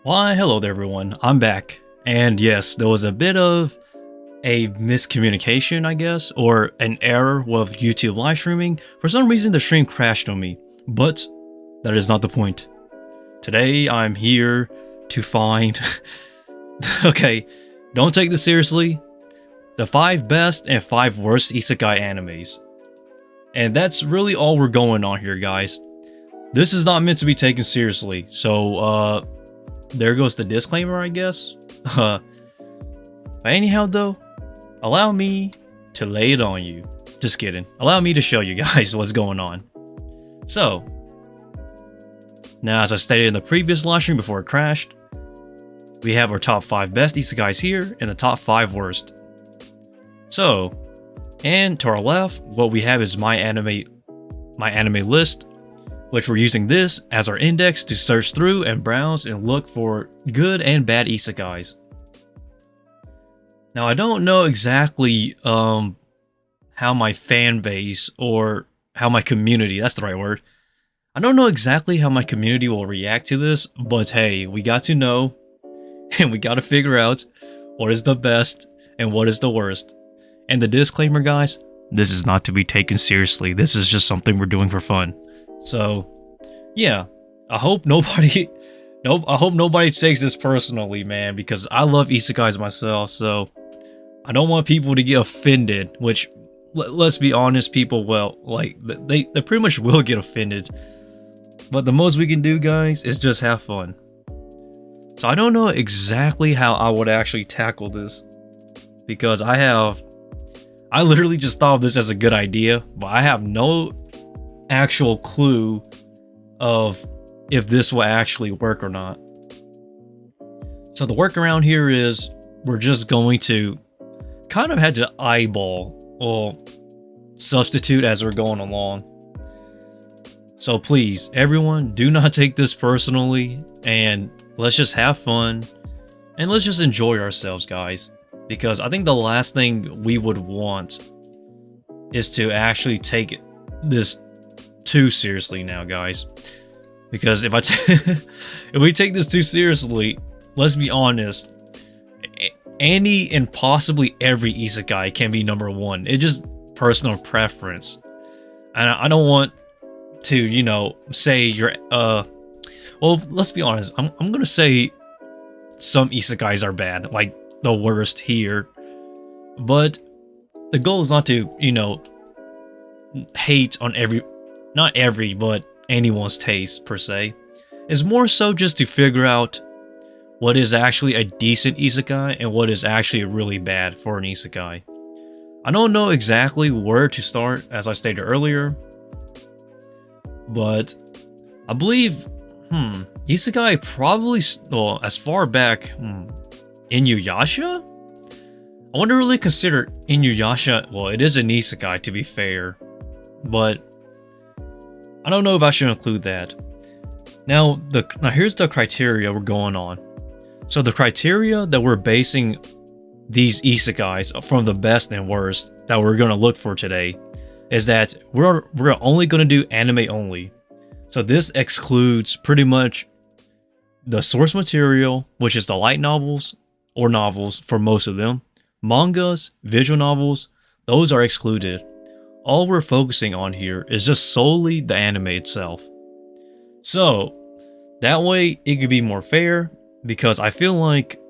Why, hello there everyone, I'm back. And yes, there was a bit of a miscommunication, I guess, or an error with YouTube live streaming. For some reason, the stream crashed on me, but that is not the point. Today, I'm here to find... okay, don't take this seriously. The 5 best and 5 worst Isekai animes. And that's really all we're going on here, guys. This is not meant to be taken seriously, so, there goes the disclaimer, I guess. But anyhow, though, allow me to lay it on you. Just kidding. Allow me to show you guys what's going on. So, now as I stated in the previous live stream before it crashed, we have our top 5 best isekais here and the top 5 worst. So, and to our left, what we have is my anime list, which we're using this as our index to search through and browse and look for good and bad isekais. Now, I don't know exactly how my fan base, or how my community, that's the right word. I don't know exactly how my community will react to this, but hey, we got to know, and we got to figure out what is the best and what is the worst. And the disclaimer, guys, this is not to be taken seriously. This is just something we're doing for fun. So, yeah, I hope nobody takes this personally, man, because I love isekais myself, so I don't want people to get offended, which, let's be honest, people, well, like, they pretty much will get offended, but the most we can do, guys, is just have fun. So I don't know exactly how I would actually tackle this, because I literally just thought of this as a good idea, but I have no actual clue of if this will actually work or not. So the workaround here is we're just going to kind of had to eyeball or substitute as we're going along. So please, everyone, do not take this personally, and let's just have fun and let's just enjoy ourselves, guys, because I think the last thing we would want is to actually take this too seriously now, guys, because if we take this too seriously, let's be honest, any and possibly every isekai can be number 1. It's just personal preference, and I don't want to, you know, say you're well, let's be honest, I'm gonna say some isekais are bad, like the worst here, but the goal is not to, you know, hate on not every, but anyone's taste, per se. It's more so just to figure out what is actually a decent isekai and what is actually really bad for an isekai. I don't know exactly where to start, as I stated earlier, but I believe, isekai probably, well, as far back, Inuyasha? I wouldn't really consider Inuyasha, well, it is an isekai to be fair, but I don't know if I should include that. Now here's the criteria we're going on. So the criteria that we're basing these isekais from the best and worst that we're going to look for today is that we're only going to do anime only. So this excludes pretty much the source material, which is the light novels or novels for most of them. Mangas, visual novels, those are excluded. All we're focusing on here is just solely the anime itself. So that way it could be more fair, because I feel like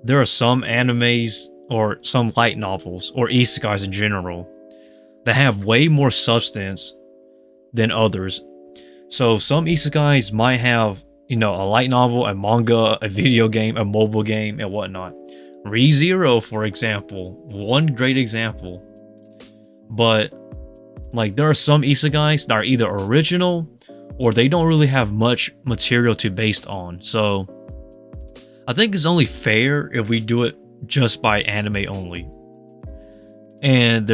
there are some animes or some light novels or isekais in general that have way more substance than others. So some isekais might have, you know, a light novel, a manga, a video game, a mobile game, and whatnot. Re:Zero, for example, one great example. But like, there are some isekais that are either original or they don't really have much material to base on. So I think it's only fair if we do it just by anime only. And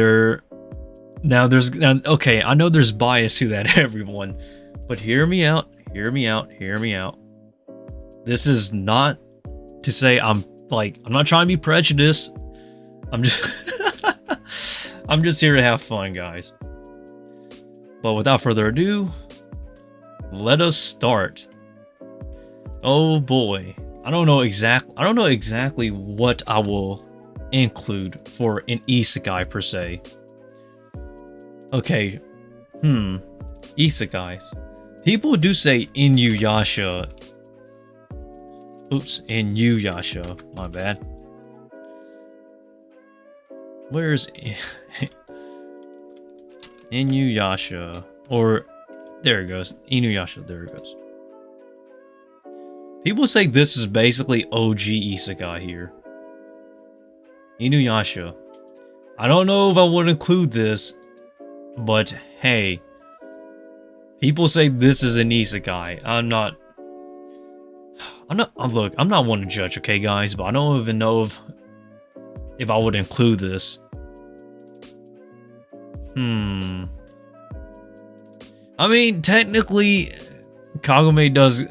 okay, I know there's bias to that, everyone, but hear me out. This is not to say I'm not trying to be prejudiced. I'm just here to have fun, guys. But without further ado, let us start. Oh boy, I don't know exactly what I will include for an isekai per se. Okay, isekais. People do say Inuyasha. Oops, Inuyasha. My bad. Where's Inuyasha? Or there it goes. Inuyasha. There it goes. People say this is basically OG isekai here. Inuyasha. I don't know if I would include this, but hey, people say this is an isekai. Look, I'm not one to judge, okay, guys, but I don't even know if I would include this. I mean, technically, Kagome does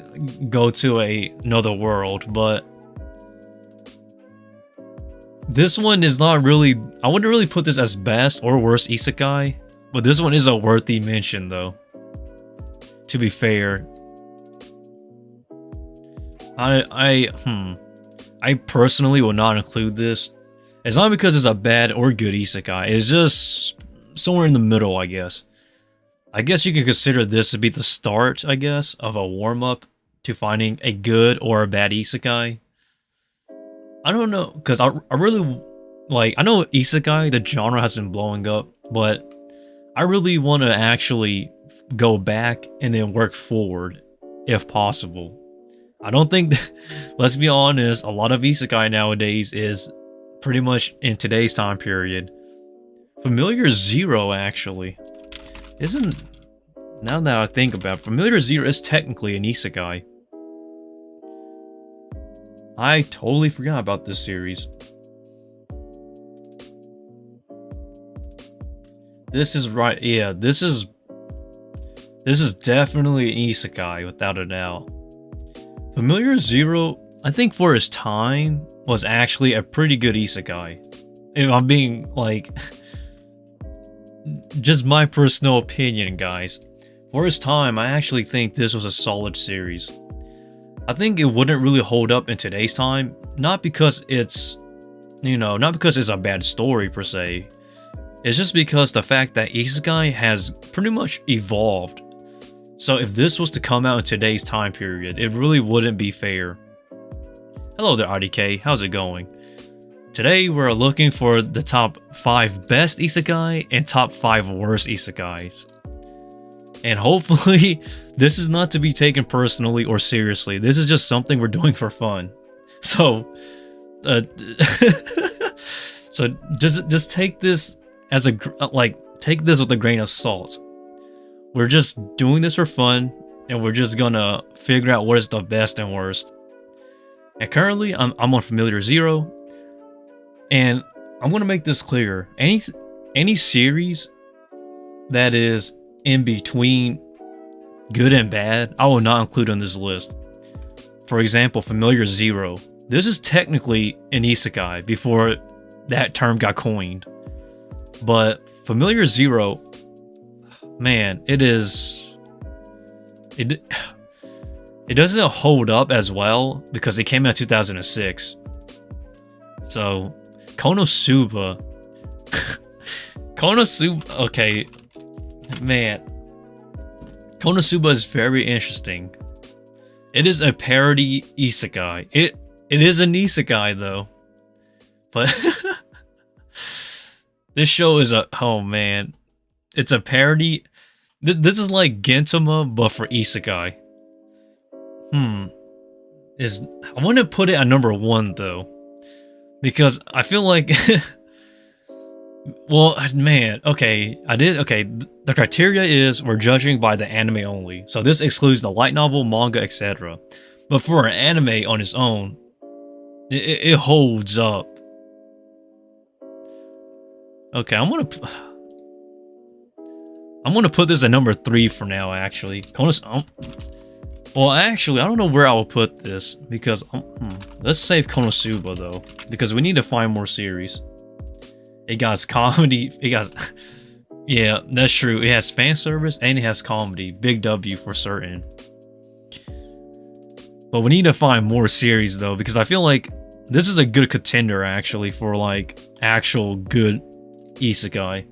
go to another world, but this one is not really... I wouldn't really put this as best or worst isekai, but this one is a worthy mention, though. To be fair. I personally will not include this. It's not because it's a bad or good isekai. It's just somewhere in the middle, I guess. I guess you could consider this to be the start, I guess, of a warm-up to finding a good or a bad isekai. I don't know, because I really, like, I know isekai, the genre has been blowing up, but I really want to actually go back and then work forward, if possible. I don't think, let's be honest, a lot of isekai nowadays is pretty much in today's time period. Familiar Zero, actually. Now that I think about it, Familiar Zero is technically an isekai. I totally forgot about this series. This is right, yeah, this is definitely an isekai, without a doubt. Familiar Zero, I think for his time, was actually a pretty good isekai. If I'm being, like... just my personal opinion, guys. For his time, I actually think this was a solid series. I think it wouldn't really hold up in today's time, not because it's, not because it's a bad story per se. It's just because the fact that isekai has pretty much evolved. So if this was to come out in today's time period, it really wouldn't be fair. Hello there, IDK. How's it going? Today, we're looking for the top 5 best isekai and top 5 worst isekais. And hopefully, this is not to be taken personally or seriously. This is just something we're doing for fun. So, so just take this as take this with a grain of salt. We're just doing this for fun, and we're just gonna figure out what is the best and worst. And currently, I'm on Familiar Zero. And I'm gonna make this clear. Any series that is in between good and bad, I will not include on this list. For example, Familiar Zero. This is technically an isekai before that term got coined. But Familiar Zero, man, it doesn't hold up as well because it came out in 2006. So Konosuba. Okay. Man. Konosuba is very interesting. It is a parody isekai. It is an isekai though. But this show is oh man. It's a parody. This is like Gintama but for isekai. I want to put it at number 1 though. Because I feel like, well, man, okay, the criteria is we're judging by the anime only. So this excludes the light novel, manga, etc. But for an anime on its own, it holds up. Okay, I'm gonna put this at number 3 for now, actually. Well, actually, I don't know where I will put this, because, let's save Konosuba, though, because we need to find more series. It got comedy, yeah, that's true, it has fan service, and it has comedy, big W for certain. But we need to find more series though, because I feel like this is a good contender actually for like actual good isekai.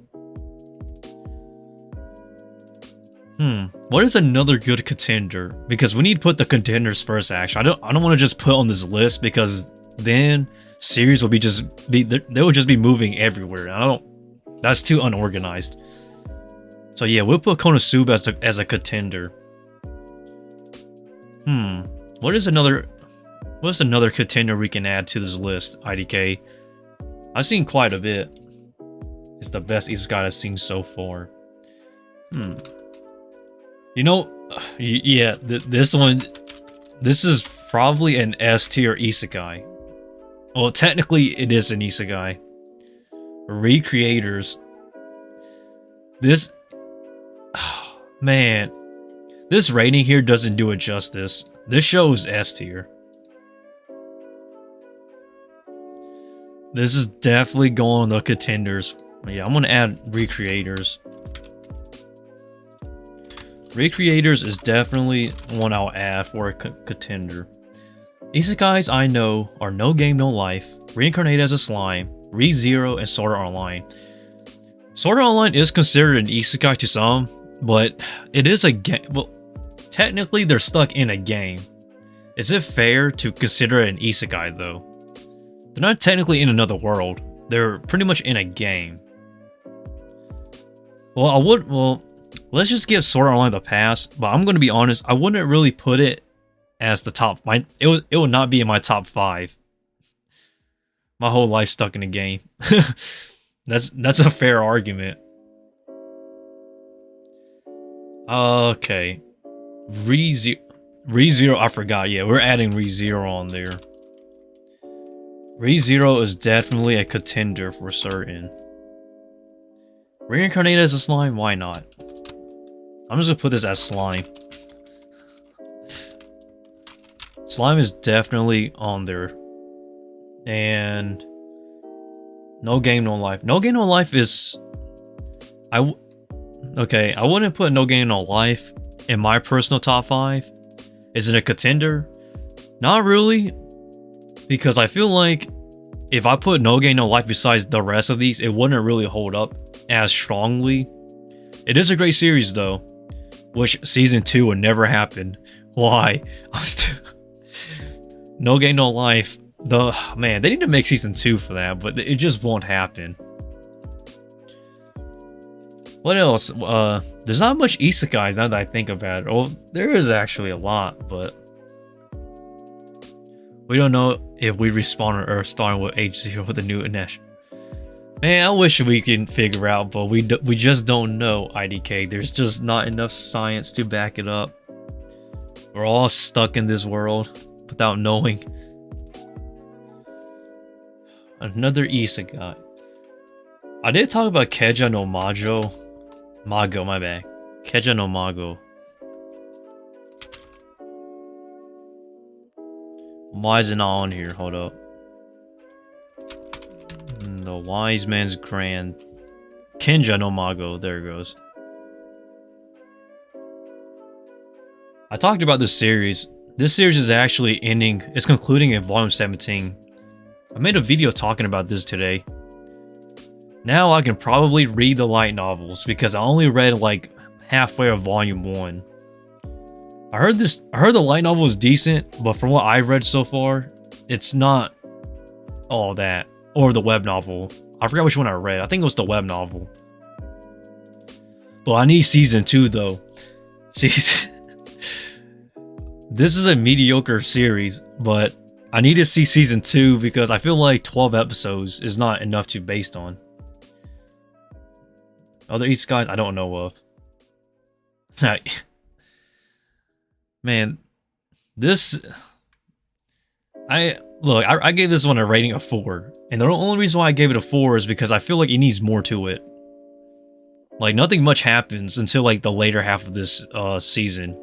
What is another good contender? Because we need to put the contenders first. Actually, I don't want to just put on this list because then series will be they will just be moving everywhere. I don't. That's too unorganized. So yeah, we'll put Konosuba as a contender. What's another contender we can add to this list? IDK. I've seen quite a bit. It's the best isekai I've seen so far. You know, yeah, this is probably an S tier isekai. Well, technically it is an isekai. Recreators. This, oh, man, this rating here doesn't do it justice. This show is S tier. This is definitely going on the contenders. Yeah, I'm gonna add Recreators. Recreators is definitely one I'll add for a contender. Isekais I know are No Game No Life, Reincarnated as a Slime, ReZero, and Sword Art Online. Sword Art Online is considered an isekai to some, but it is a game. Well, technically they're stuck in a game. Is it fair to consider it an isekai though? They're not technically in another world. They're pretty much in a game. Well, let's just give Sword Art Online the pass, but I'm going to be honest, I wouldn't really put it as the top. It would not be in my top 5. My whole life stuck in a game. That's a fair argument. Okay. ReZero, I forgot. Yeah, we're adding ReZero on there. ReZero is definitely a contender for certain. Reincarnated as a Slime, why not? I'm just gonna put this as Slime. Slime is definitely on there. And No Game No Life. No Game No Life is... Okay, I wouldn't put No Game No Life in my personal top 5. Is it a contender? Not really. Because I feel like if I put No Game No Life besides the rest of these, it wouldn't really hold up as strongly. It is a great series though, which season 2 would never happen. Why? No Game No Life. Man, they need to make season 2 for that, but it just won't happen. What else? There's not much isekais now that I think about it. Oh, there is actually a lot, but we don't know if we respawn on Earth starting with H0 with a new Inesh. Man, I wish we can figure out, but we just don't know, IDK. There's just not enough science to back it up. We're all stuck in this world without knowing. Another isekai. I did talk about Keja no Mago, my bad. Keja no Mago. Why is it not on here? Hold up. The Wise Man's Grand. Kenja no Mago. There it goes. I talked about this series. This series is actually ending. It's concluding in volume 17. I made a video talking about this today. Now I can probably read the light novels because I only read like halfway of volume 1. I heard the light novel is decent, but from what I've read so far, it's not all that. Or the web novel. I forgot which one I read. I think it was the web novel. But I need season 2 though. This is a mediocre series, but I need to see season 2 because I feel like 12 episodes is not enough to based on. Other isekais I don't know of. Man, this... I gave this one a rating of 4. And the only reason why I gave it a 4 is because I feel like it needs more to it. Like, nothing much happens until, like, the later half of this season.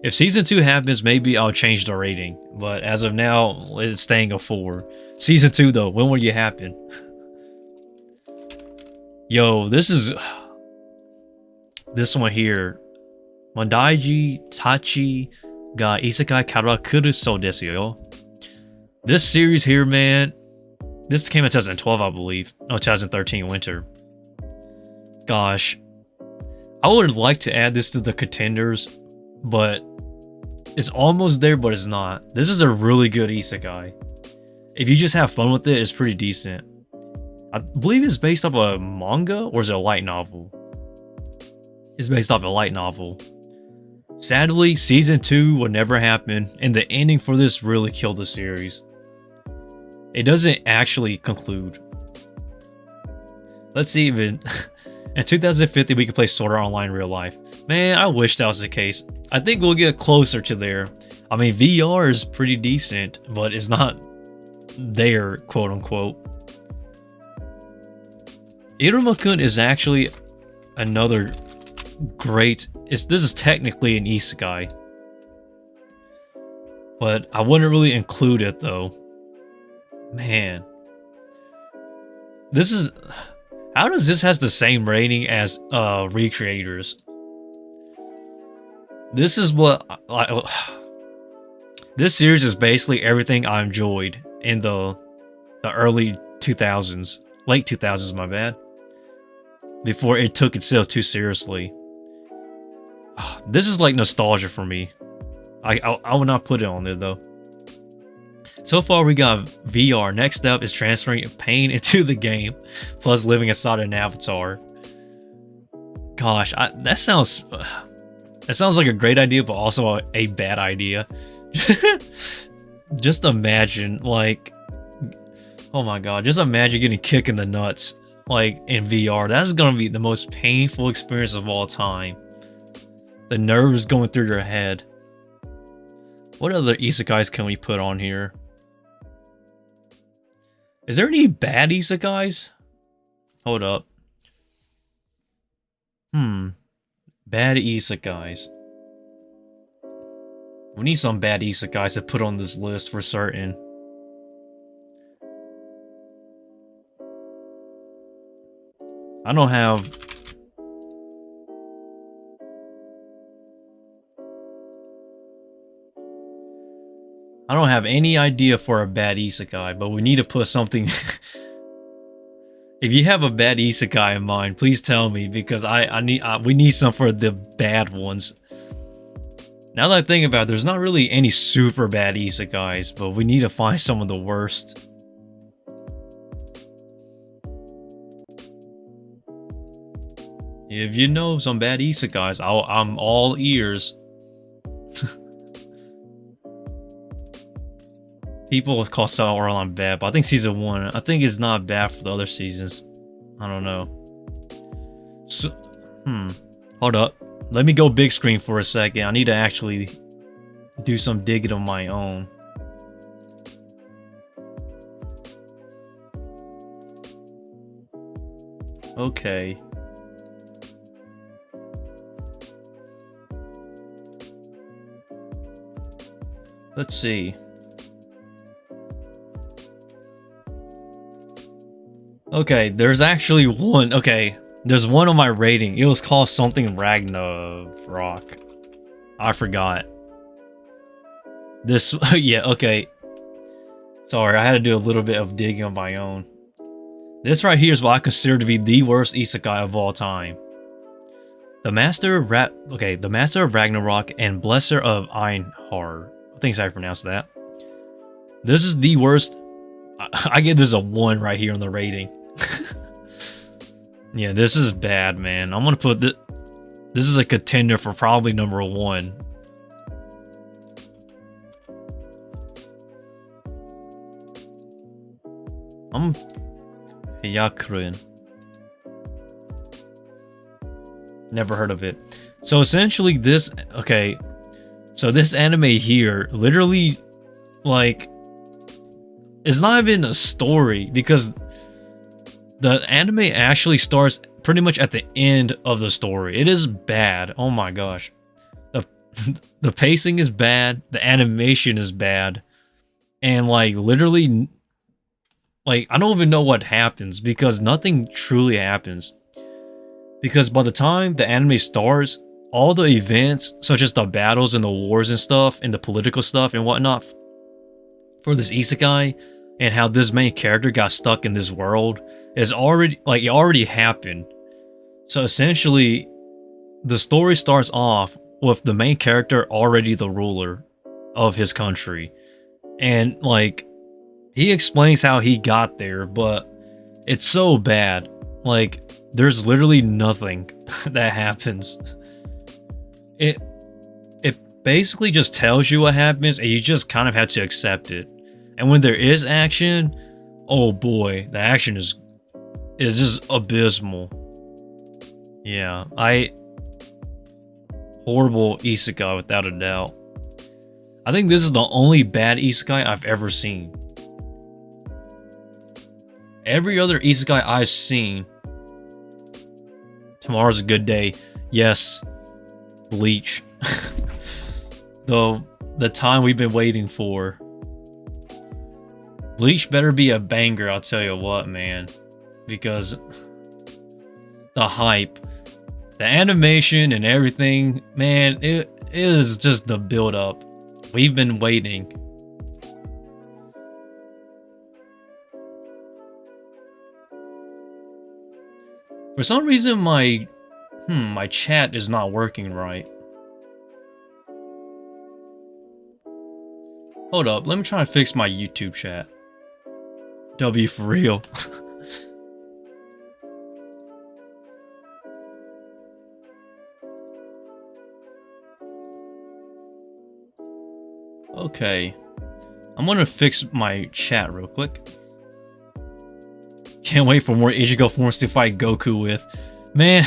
If season 2 happens, maybe I'll change the rating. But as of now, it's staying a 4. Season 2, though, when will it happen? Yo, this is... This one here. Mondaiji Tachi got Isekai Karakuru So desu yo. This series here, man, this came in 2012, I believe. No, 2013 winter. Gosh, I would like to add this to the contenders, but it's almost there, but it's not. This is a really good isekai. If you just have fun with it, it's pretty decent. I believe it's based off a manga, or is it a light novel? It's based off a light novel. Sadly, season 2 would never happen, and the ending for this really killed the series. It doesn't actually conclude. Let's see even... In 2050, we can play Sword Art Online in real life. Man, I wish that was the case. I think we'll get closer to there. I mean, VR is pretty decent, but it's not there, quote unquote. Iruma-kun is actually another great... This is technically an isekai. But I wouldn't really include it, though. Man. This is... How does this has the same rating as Recreators? This is what... this series is basically everything I enjoyed in the early 2000s. Late 2000s, my bad. Before it took itself too seriously. This is like nostalgia for me. I would not put it on there though. So far we got VR. Next up is transferring pain into the game, plus living inside an avatar. Gosh, that sounds like a great idea, but also a bad idea. Just imagine, like, oh my god, just imagine getting kicked in the nuts, like, in VR. That's gonna be the most painful experience of all time. The nerves going through your head. What other isekais can we put on here? Is there any bad isekais? Hold up. Bad isekais. We need some bad isekais to put on this list for certain. I don't have... I don't have any idea for a bad isekai, but we need to put something... If you have a bad isekai in mind, please tell me, because we need some for the bad ones. Now that I think about it, there's not really any super bad isekais, but we need to find some of the worst. If you know some bad isekais, I'm all ears. People call Sword Art Online bad, but I think season 1, I think it's not bad for the other seasons. I don't know. So, hold up. Let me go big screen for a second. I need to actually do some digging of my own. Okay. Let's see. Okay, there's actually one. Okay, there's one on my rating. It was called something Ragnarok. I forgot. This, yeah, okay. Sorry, I had to do a little bit of digging on my own. This right here is what I consider to be the worst isekai of all time. The Master of Ragnarok and Blesser of Einhar. I think that's how I pronounce that. This is the worst. I give this a 1 right here on the rating. Yeah, this is bad, man. I'm gonna put this. This is a contender for probably number 1. Hyakuren. Never heard of it. So essentially, this. Okay. So this anime here, literally, like, it's not even a story, because the anime actually starts pretty much at the end of the story. It is bad. Oh my gosh. The pacing is bad. The animation is bad. And like literally, like, I don't even know what happens, because nothing truly happens. Because by the time the anime starts, all the events, such as the battles and the wars and stuff, and the political stuff and whatnot, for this isekai, and how this main character got stuck in this world, is already, like, it already happened. So essentially, the story starts off with the main character already the ruler of his country. And, like, he explains how he got there, but it's so bad. Like, there's literally nothing that happens. It basically just tells you what happens, and you just kind of have to accept it. And when there is action, oh boy, the action is just abysmal. Yeah, horrible isekai without a doubt. I think this is the only bad isekai I've ever seen. Every other isekai I've seen, tomorrow's a good day. Yes, Bleach. The time we've been waiting for. Bleach better be a banger, I'll tell you what, man. Because the hype, the animation and everything, man, it is just the build up. We've been waiting. For some reason my chat is not working right. Hold up, let me try to fix my YouTube chat. W for real. Okay. I'm gonna fix my chat real quick. Can't wait for more Ichigo forms to fight Goku with. Man.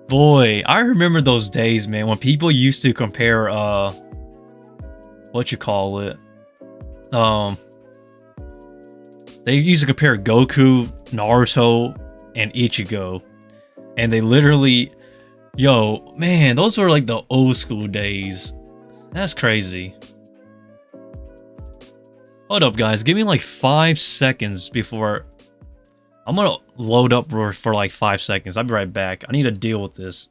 Boy, I remember those days, man, when people used to compare, what you call it? They used to compare Goku, Naruto, and Ichigo. And they literally... Yo, man, those were like the old school days. That's crazy. Hold up, guys. Give me like 5 seconds before... I'm gonna load up for like 5 seconds. I'll be right back. I need to deal with this.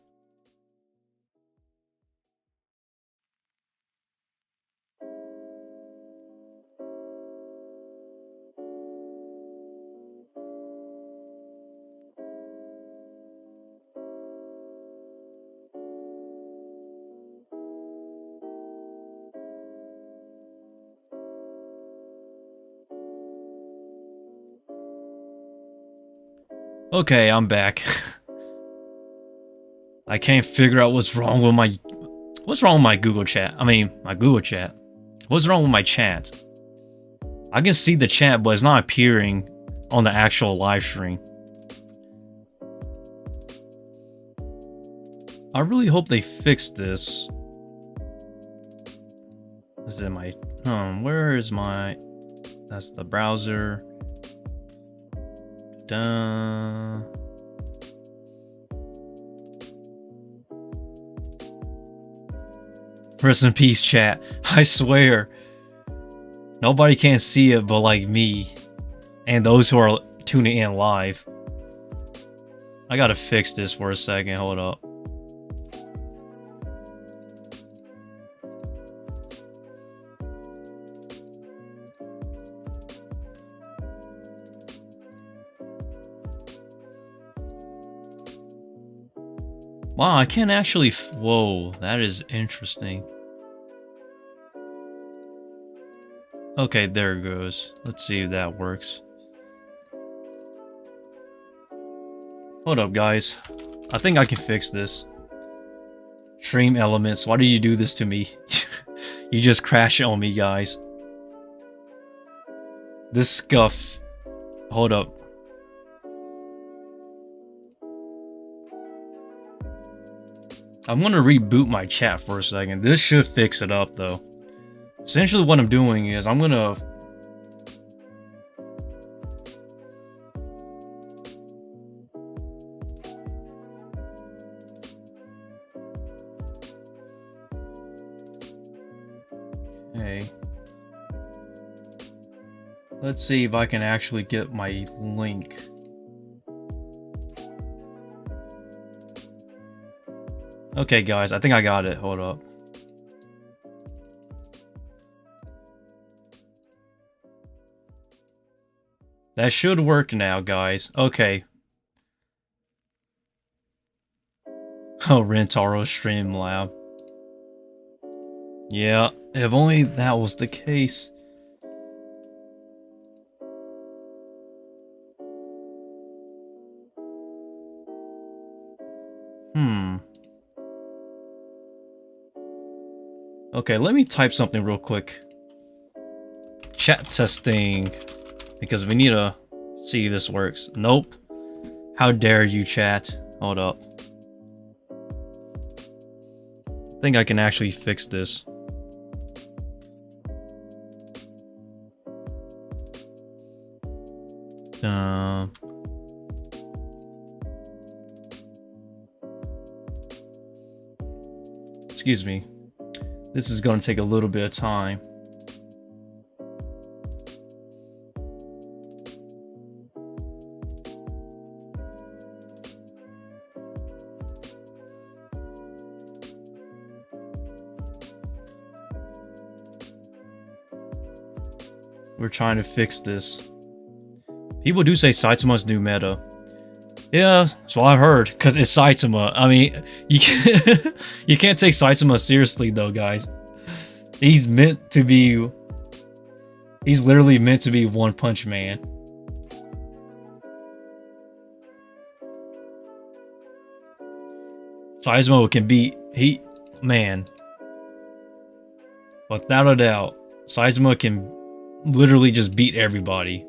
Okay, I'm back. I can't figure out what's wrong with my... What's wrong with my Google chat? I mean, my Google chat. What's wrong with my chat? I can see the chat, but it's not appearing on the actual live stream. I really hope they fix this. This is my... where is my... That's the browser. Dun. Rest in peace, chat. I swear. Nobody can see it but like me. And those who are tuning in live. I gotta fix this for a second. Hold up. Wow, I can't actually... Whoa, that is interesting. Okay, there it goes. Let's see if that works. Hold up, guys. I think I can fix this. Stream elements, why do you do this to me? You just crash on me, guys. This scuff. Hold up. I'm gonna reboot my chat for a second. This should fix it up, though. Essentially what I'm doing is I'm gonna... Okay. Let's see if I can actually get my link. Okay, guys, I think I got it. Hold up. That should work now, guys. Okay. Oh, Rentaro Streamlab. Yeah, if only that was the case. Okay, let me type something real quick. Chat testing. Because we need to see if this works. Nope. How dare you, chat. Hold up. I think I can actually fix this. Excuse me. This is going to take a little bit of time. We're trying to fix this. People do say Saitama's new meta. Yeah, that's what I heard, because it's Saitama. I mean, you can't take Saitama seriously though, guys. He's meant to be... He's literally meant to be One Punch Man. Saitama can beat... Man. Without a doubt, Saitama can literally just beat everybody.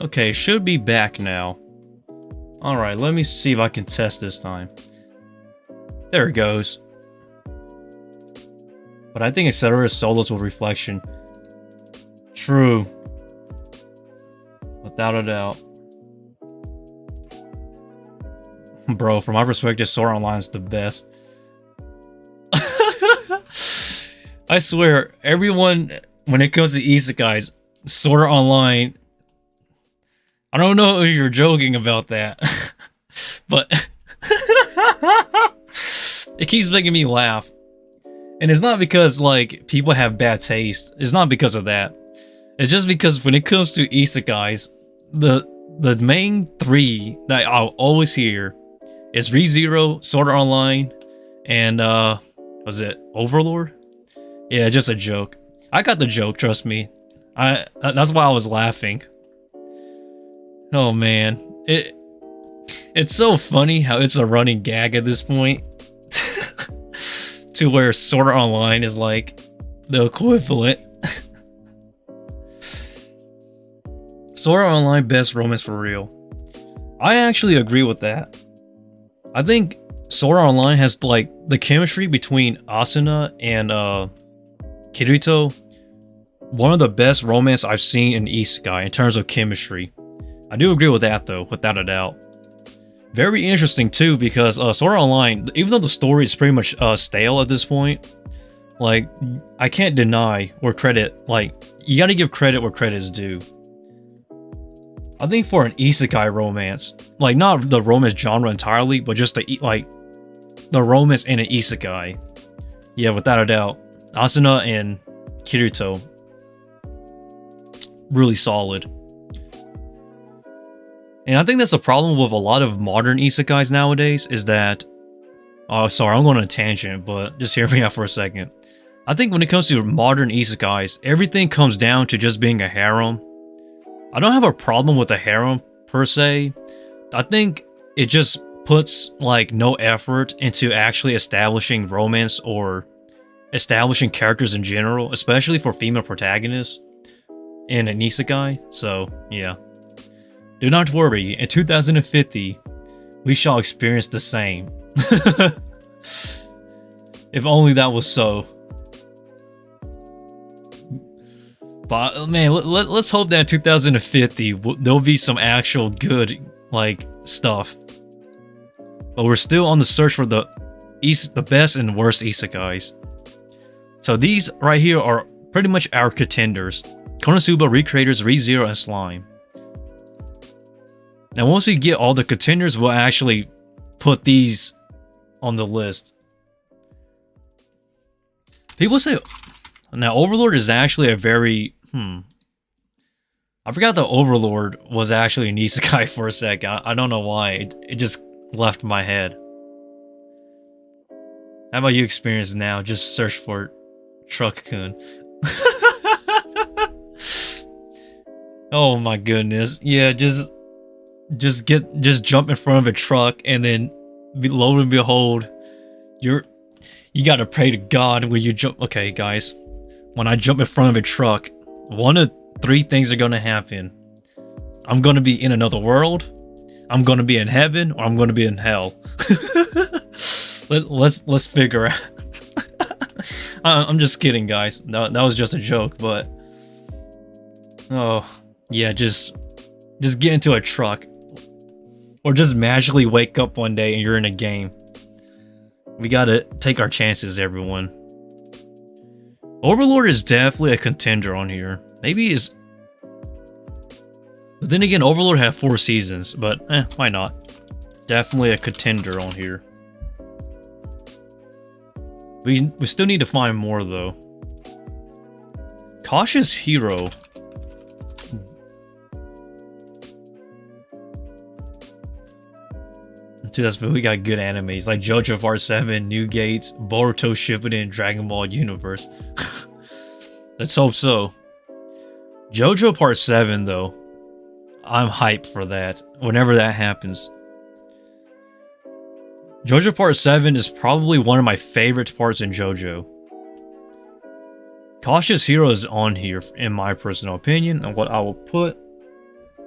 Okay, should be back now. Alright, let me see if I can test this time. There it goes. But I think Etc. solos with reflection. True. Without a doubt. Bro, from my perspective, Sword Online is the best. I swear, everyone, when it comes to isekais, Sword Art Online... I don't know if you're joking about that, but it keeps making me laugh. And it's not because, like, people have bad taste. It's not because of that. It's just because when it comes to isekais, the main three that I'll always hear is ReZero, Sword Art Online, and, was it Overlord? Yeah, just a joke. I got the joke, trust me. That's why I was laughing. Oh man, it's so funny how it's a running gag at this point. To where Sword Art Online is like the equivalent. Sword Art Online best romance for real. I actually agree with that. I think Sword Art Online has like the chemistry between Asuna and Kirito. One of the best romance I've seen in Isekai in terms of chemistry. I do agree with that though, without a doubt. Very interesting too, because Sword Art Online, even though the story is pretty much stale at this point, like, I can't deny where credit, like, you gotta give credit where credit is due. I think for an isekai romance, like, not the romance genre entirely, but just the romance in an isekai. Yeah, without a doubt. Asuna and Kirito. Really solid. And I think that's the problem with a lot of modern isekais nowadays, is that... Oh, sorry, I'm going on a tangent, but just hear me out for a second. I think when it comes to modern isekais, everything comes down to just being a harem. I don't have a problem with a harem, per se. I think it just puts, like, no effort into actually establishing romance or establishing characters in general, especially for female protagonists in an isekai, so, yeah. Do not worry, in 2050, we shall experience the same. If only that was so. But man, let's hope that in 2050 there'll be some actual good like stuff. But we're still on the search for the best and worst isekais. So these right here are pretty much our contenders: Konosuba, Recreators, ReZero, and Slime. Now once we get all the contenders, we'll actually put these on the list. People say now Overlord is actually a very I forgot that Overlord was actually an isekai for a second. I don't know why. It just left my head. How about you experience now? Just search for Truck-kun. Oh my goodness. Yeah, just jump in front of a truck and then lo and behold, you gotta pray to God when you jump. Okay, guys, when I jump in front of a truck, one of three things are gonna happen. I'm gonna be in another world, I'm gonna be in heaven, or I'm gonna be in hell. Let's figure out. I'm just kidding, guys. That was just a joke, but oh yeah, just get into a truck, or just magically wake up one day and you're in a game. We gotta take our chances, everyone. Overlord is definitely a contender on here. Maybe is, but then again, Overlord had 4 seasons, but why not? Definitely a contender on here. We still need to find more though. Cautious Hero. Dude, we got good animes like JoJo Part 7, New Gates, Boruto Shippuden, Dragon Ball Universe. Let's hope so. JoJo Part 7 though, I'm hyped for that. Whenever that happens. JoJo Part 7 is probably one of my favorite parts in JoJo. Cautious Hero is on here in my personal opinion, and what I will put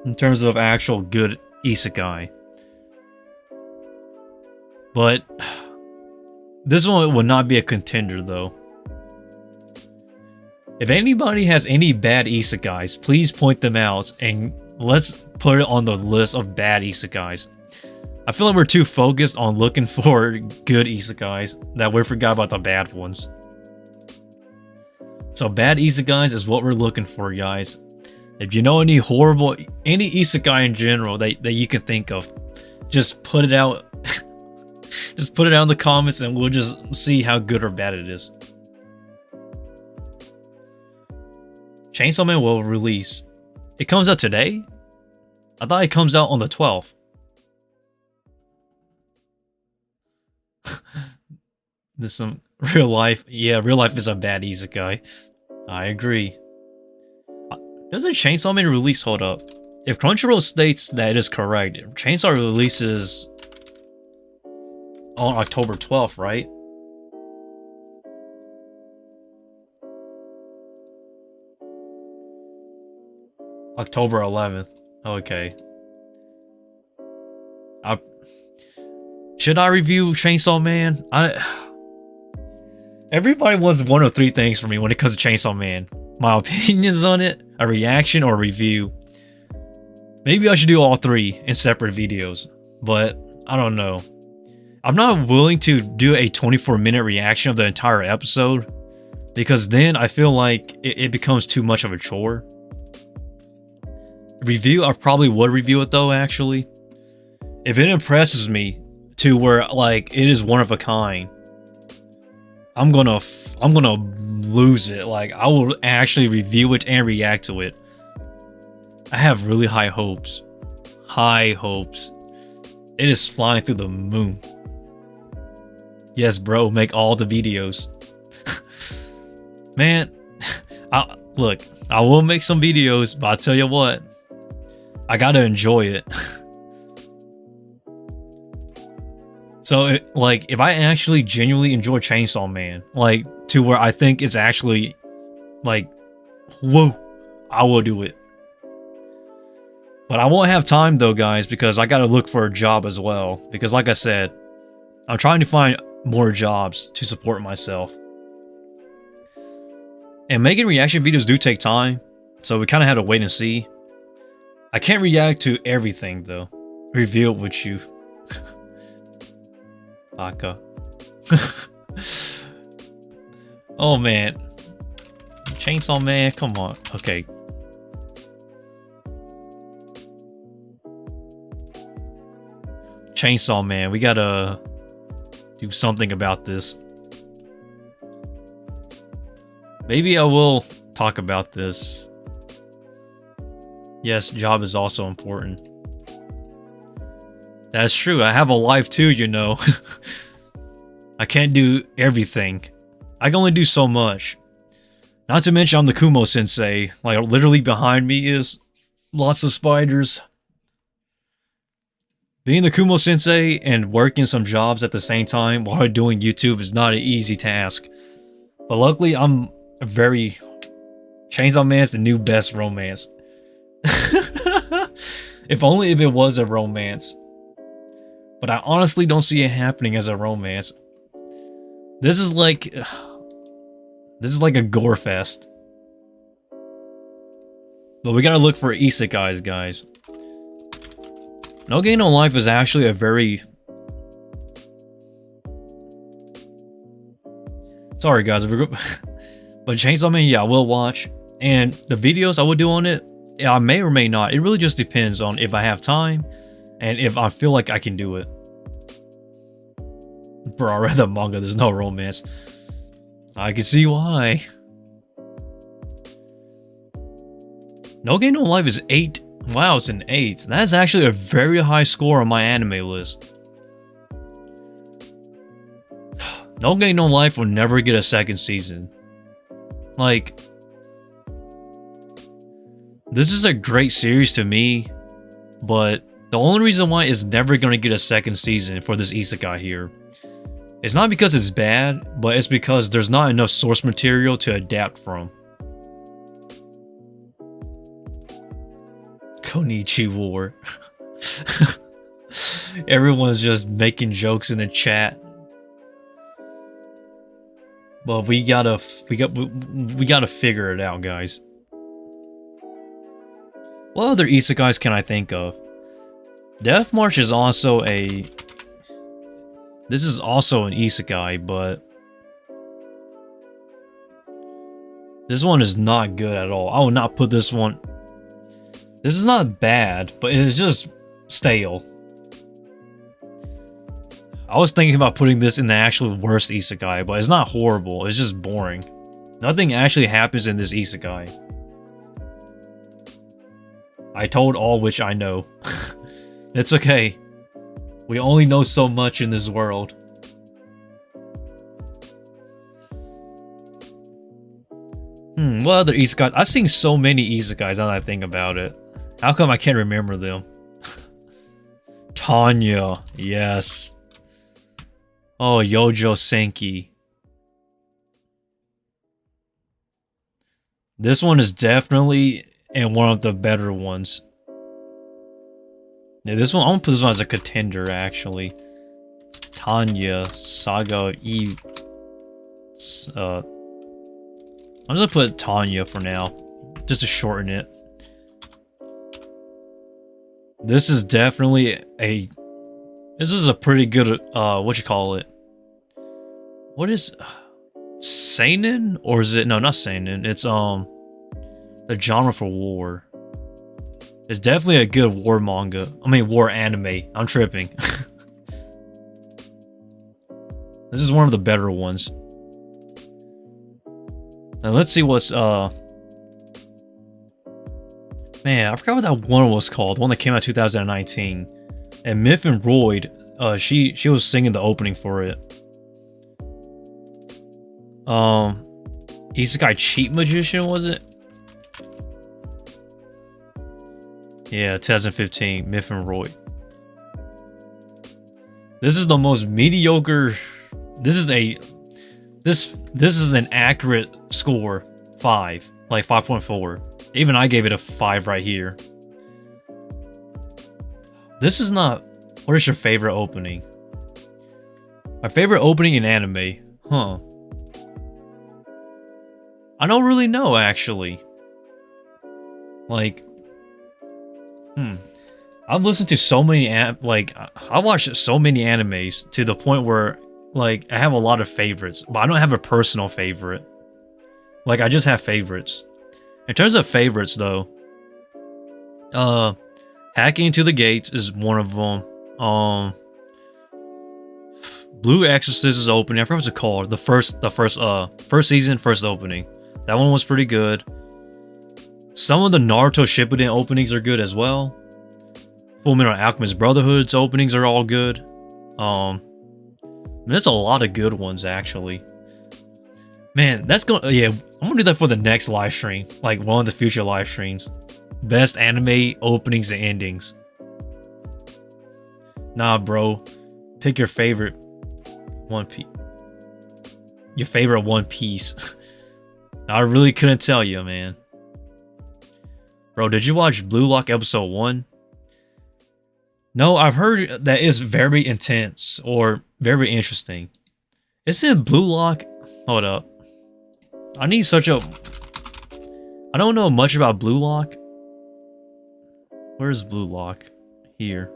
in terms of actual good isekai. But this one would not be a contender though. If anybody has any bad isekais, please point them out and let's put it on the list of bad isekais. I feel like we're too focused on looking for good isekais that we forgot about the bad ones. So bad isekais is what we're looking for, guys. If you know any isekai in general that you can think of, just put it out. Just put it out in the comments and we'll just see how good or bad it is. Chainsaw Man will release. It comes out today? I thought it comes out on the 12th. There's some real life. Yeah, real life is a bad isekai. I agree. Doesn't Chainsaw Man release? Hold up. If Crunchyroll states that it is correct, Chainsaw releases on October 12th, right? October 11th. Okay. Should I review Chainsaw Man? Everybody wants one of 3 things from me when it comes to Chainsaw Man. My opinions on it, a reaction, or a review. Maybe I should do all 3 in separate videos, but I don't know. I'm not willing to do a 24-minute reaction of the entire episode, because then I feel like it becomes too much of a chore. Review, I probably would review it though, actually. If it impresses me to where like it is one of a kind, I'm gonna lose it. Like I will actually review it and react to it. I have really high hopes. High hopes. It is flying through the moon. Yes, bro, make all the videos. Man, look, I will make some videos, but I'll tell you what, I gotta enjoy it. So, like, if I actually genuinely enjoy Chainsaw Man, like, to where I think it's actually, like, whoa, I will do it. But I won't have time, though, guys, because I gotta look for a job as well. Because, like I said, I'm trying to find more jobs to support myself. And making reaction videos do take time. So we kind of had to wait and see. I can't react to everything though. Reveal it with you. Baka. Oh man. Chainsaw Man, come on. Okay. Chainsaw Man, we gotta do something about this. Maybe I will talk about this. Yes, job is also important. That's true, I have a life too, you know. I can't do everything. I can only do so much. Not to mention I'm the Kumo Sensei. Like, literally behind me is lots of spiders. Being the Kumo Sensei and working some jobs at the same time while doing YouTube is not an easy task. But luckily, I'm a very... Chainsaw Man's the new best romance. If only if it was a romance. But I honestly don't see it happening as a romance. This is like a gore fest. But we gotta look for isekais, guys. No Game No Life is actually a very... Sorry guys, but Chainsaw Man, yeah, I will watch. And the videos I will do on it, yeah, I may or may not. It really just depends on if I have time and if I feel like I can do it. Bro, I read the manga, there's no romance. I can see why. No Game No Life is 8. Wow, it's an 8. That's actually a very high score on my anime list. No Game No Life will never get a second season. Like, this is a great series to me, but the only reason why it's never going to get a second season for this isekai here, it's not because it's bad, but it's because there's not enough source material to adapt from. Konichi War. Everyone's just making jokes in the chat. But we gotta figure it out, guys. What other isekais can I think of? Death March is also a... This is also an isekai, but... This one is not good at all. I will not put this one... This is not bad, but it's just stale. I was thinking about putting this in the actual worst isekai, but it's not horrible, it's just boring. Nothing actually happens in this isekai. I told all which I know. It's okay. We only know so much in this world. What other isekais? I've seen so many isekais now that I think about it. How come I can't remember them? Tanya, yes. Oh, Yojo Senki. This one is definitely one of the better ones. Yeah, this one, I'm gonna put this one as a contender, actually. Tanya, Saga, Eve. I'm just gonna put Tanya for now, just to shorten it. This is definitely a... This is a pretty good, what you call it? What is... Seinen? Or is it... No, not Seinen. It's, the genre for war. It's definitely a good war manga. I mean, war anime. I'm tripping. This is one of the better ones. Now let's see what's, Man, I forgot what that one was called. The one that came out 2019. And Myth and Royd, she was singing the opening for it. Isekai Cheat Magician, was it? Yeah, 2015, Myth and Royd. This is the most mediocre... This is an accurate score. 5. Like 5.4. Even I gave it a 5 right here. This is not... What is your favorite opening? My favorite opening in anime? Huh. I don't really know, actually. Like, I've listened to so many I watched so many animes to the point where like I have a lot of favorites, but I don't have a personal favorite. Like I just have favorites. In terms of favorites though, Hacking to the Gates is one of them. Blue Exorcist is opening. I forgot what's it called. The first season, first opening. That one was pretty good. Some of the Naruto Shippuden openings are good as well. Fullmetal Alchemist Brotherhood's openings are all good. There's a lot of good ones actually. Man, I'm gonna do that for the next live stream, like one of the future live streams. Best anime openings and endings. Nah, bro, pick your favorite One Piece. Your favorite One Piece. I really couldn't tell you, man. Bro, did you watch Blue Lock episode 1? No, I've heard that it's very intense or very interesting. Isn't Blue Lock? Hold up. I don't know much about Blue Lock. Where's Blue Lock? Here.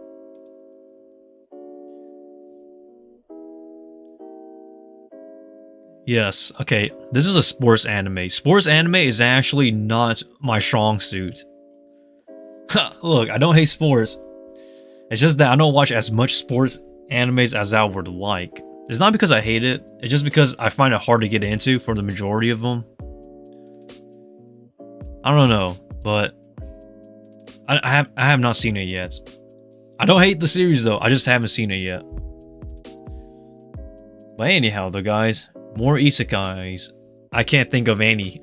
Yes, okay. This is a sports anime. Sports anime is actually not my strong suit. Look, I don't hate sports. It's just that I don't watch as much sports animes as I would like. It's not because I hate it. It's just because I find it hard to get into for the majority of them. I don't know, but I have not seen it yet. I don't hate the series though. I just haven't seen it yet. But anyhow, though, guys, more isekais. I can't think of any.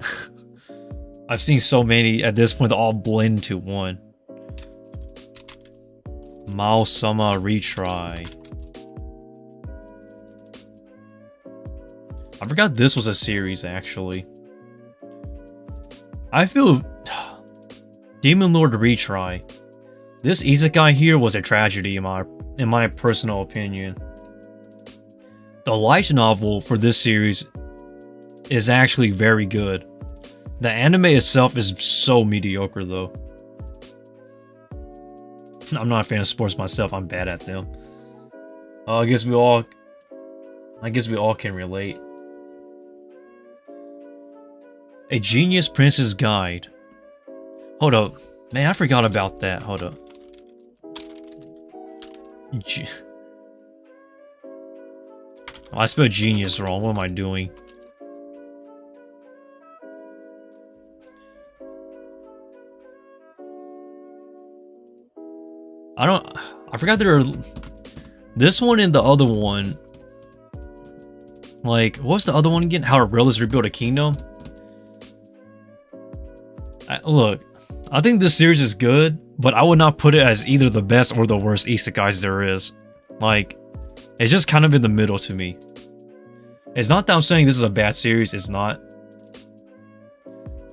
I've seen so many at this point. They all blend into one. Mao-sama Retry. I forgot this was a series, actually. I feel... Demon Lord Retry. This isekai here was a tragedy in my personal opinion. The light novel for this series is actually very good. The anime itself is so mediocre, though. I'm not a fan of sports myself. I'm bad at them. I guess we all can relate. A Genius Prince's Guide. Hold up. Man, I forgot about that. Hold up. I spelled genius wrong. What am I doing? I forgot there are... This one and the other one... Like, what's the other one again? How a realist rebuilt a kingdom? Look, I think this series is good, but I would not put it as either the best or the worst isekais there is. Like, it's just kind of in the middle to me. It's not that I'm saying this is a bad series, it's not.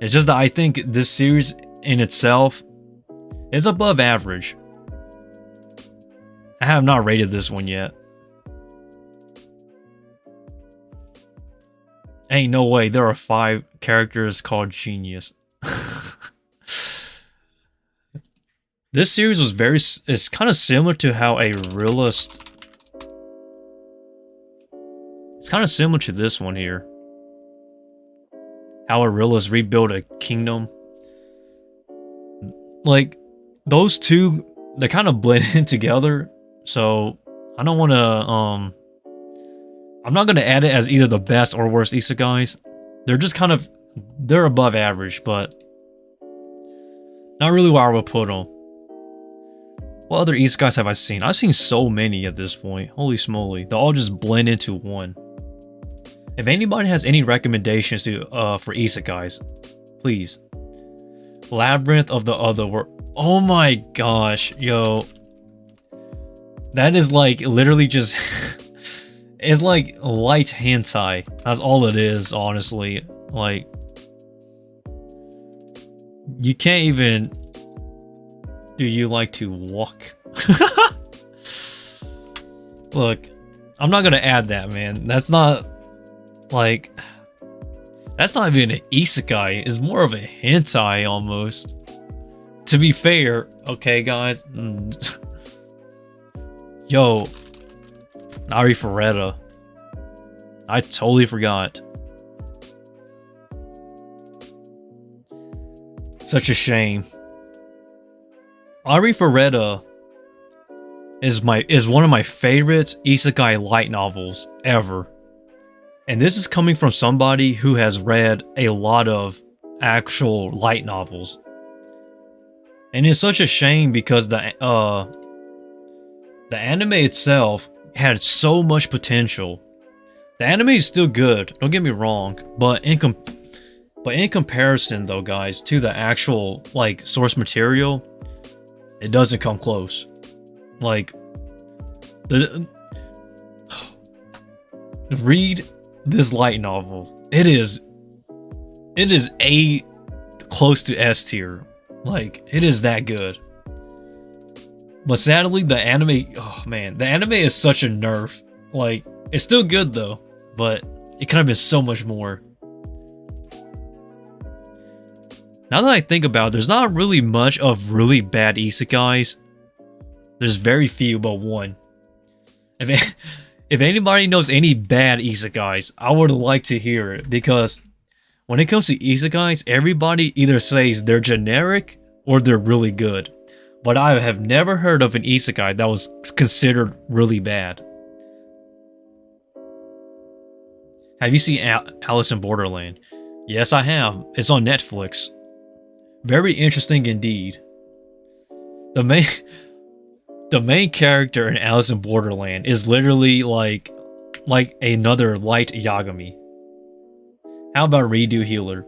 It's just that I think this series in itself is above average. I have not rated this one yet. Ain't no way, there are 5 characters called Genius. This series was it's kind of similar to how a realist... It's kind of similar to this one here. How a realist rebuilt a kingdom. Like, those two, they kind of blend in together. So, I don't want to, I'm not going to add it as either the best or worst isekais. They're just kind of, they're above average, but not really where I would put them. What other isekais have I seen? I've seen so many at this point. Holy smoly. They all just blend into one. If anybody has any recommendations for isekais, please. Labyrinth of the Other World. Oh my gosh, yo. That is like literally just... It's like light hentai. That's all it is, honestly. Like... You can't even... Do you like to walk? Look, I'm not gonna add that, man. That's not... Like... That's not even an isekai. It's more of a hentai, almost. to be fair, okay, guys. Yo, Arifureta. I totally forgot. Such a shame. Arifureta is one of my favorite isekai light novels ever. And this is coming from somebody who has read a lot of actual light novels. And it's such a shame because the anime itself had so much potential. The anime is still good, don't get me wrong, but in comparison though, guys, to the actual like source material, it doesn't come close. Like read this light novel. It is A close to S tier. Like, it is that good. But sadly, the anime, oh man, the anime is such a nerf. Like, it's still good though, but it could have been so much more. Now that I think about it, there's not really much of really bad isekais. There's very few, but one. If anybody knows any bad isekais, I would like to hear it, because when it comes to isekais, everybody either says they're generic or they're really good. But I have never heard of an isekai that was considered really bad. Have you seen Alice in Borderland? Yes, I have. It's on Netflix. Very interesting indeed. The main character in Alice in Borderland is literally like another light Yagami. How about Redo Healer?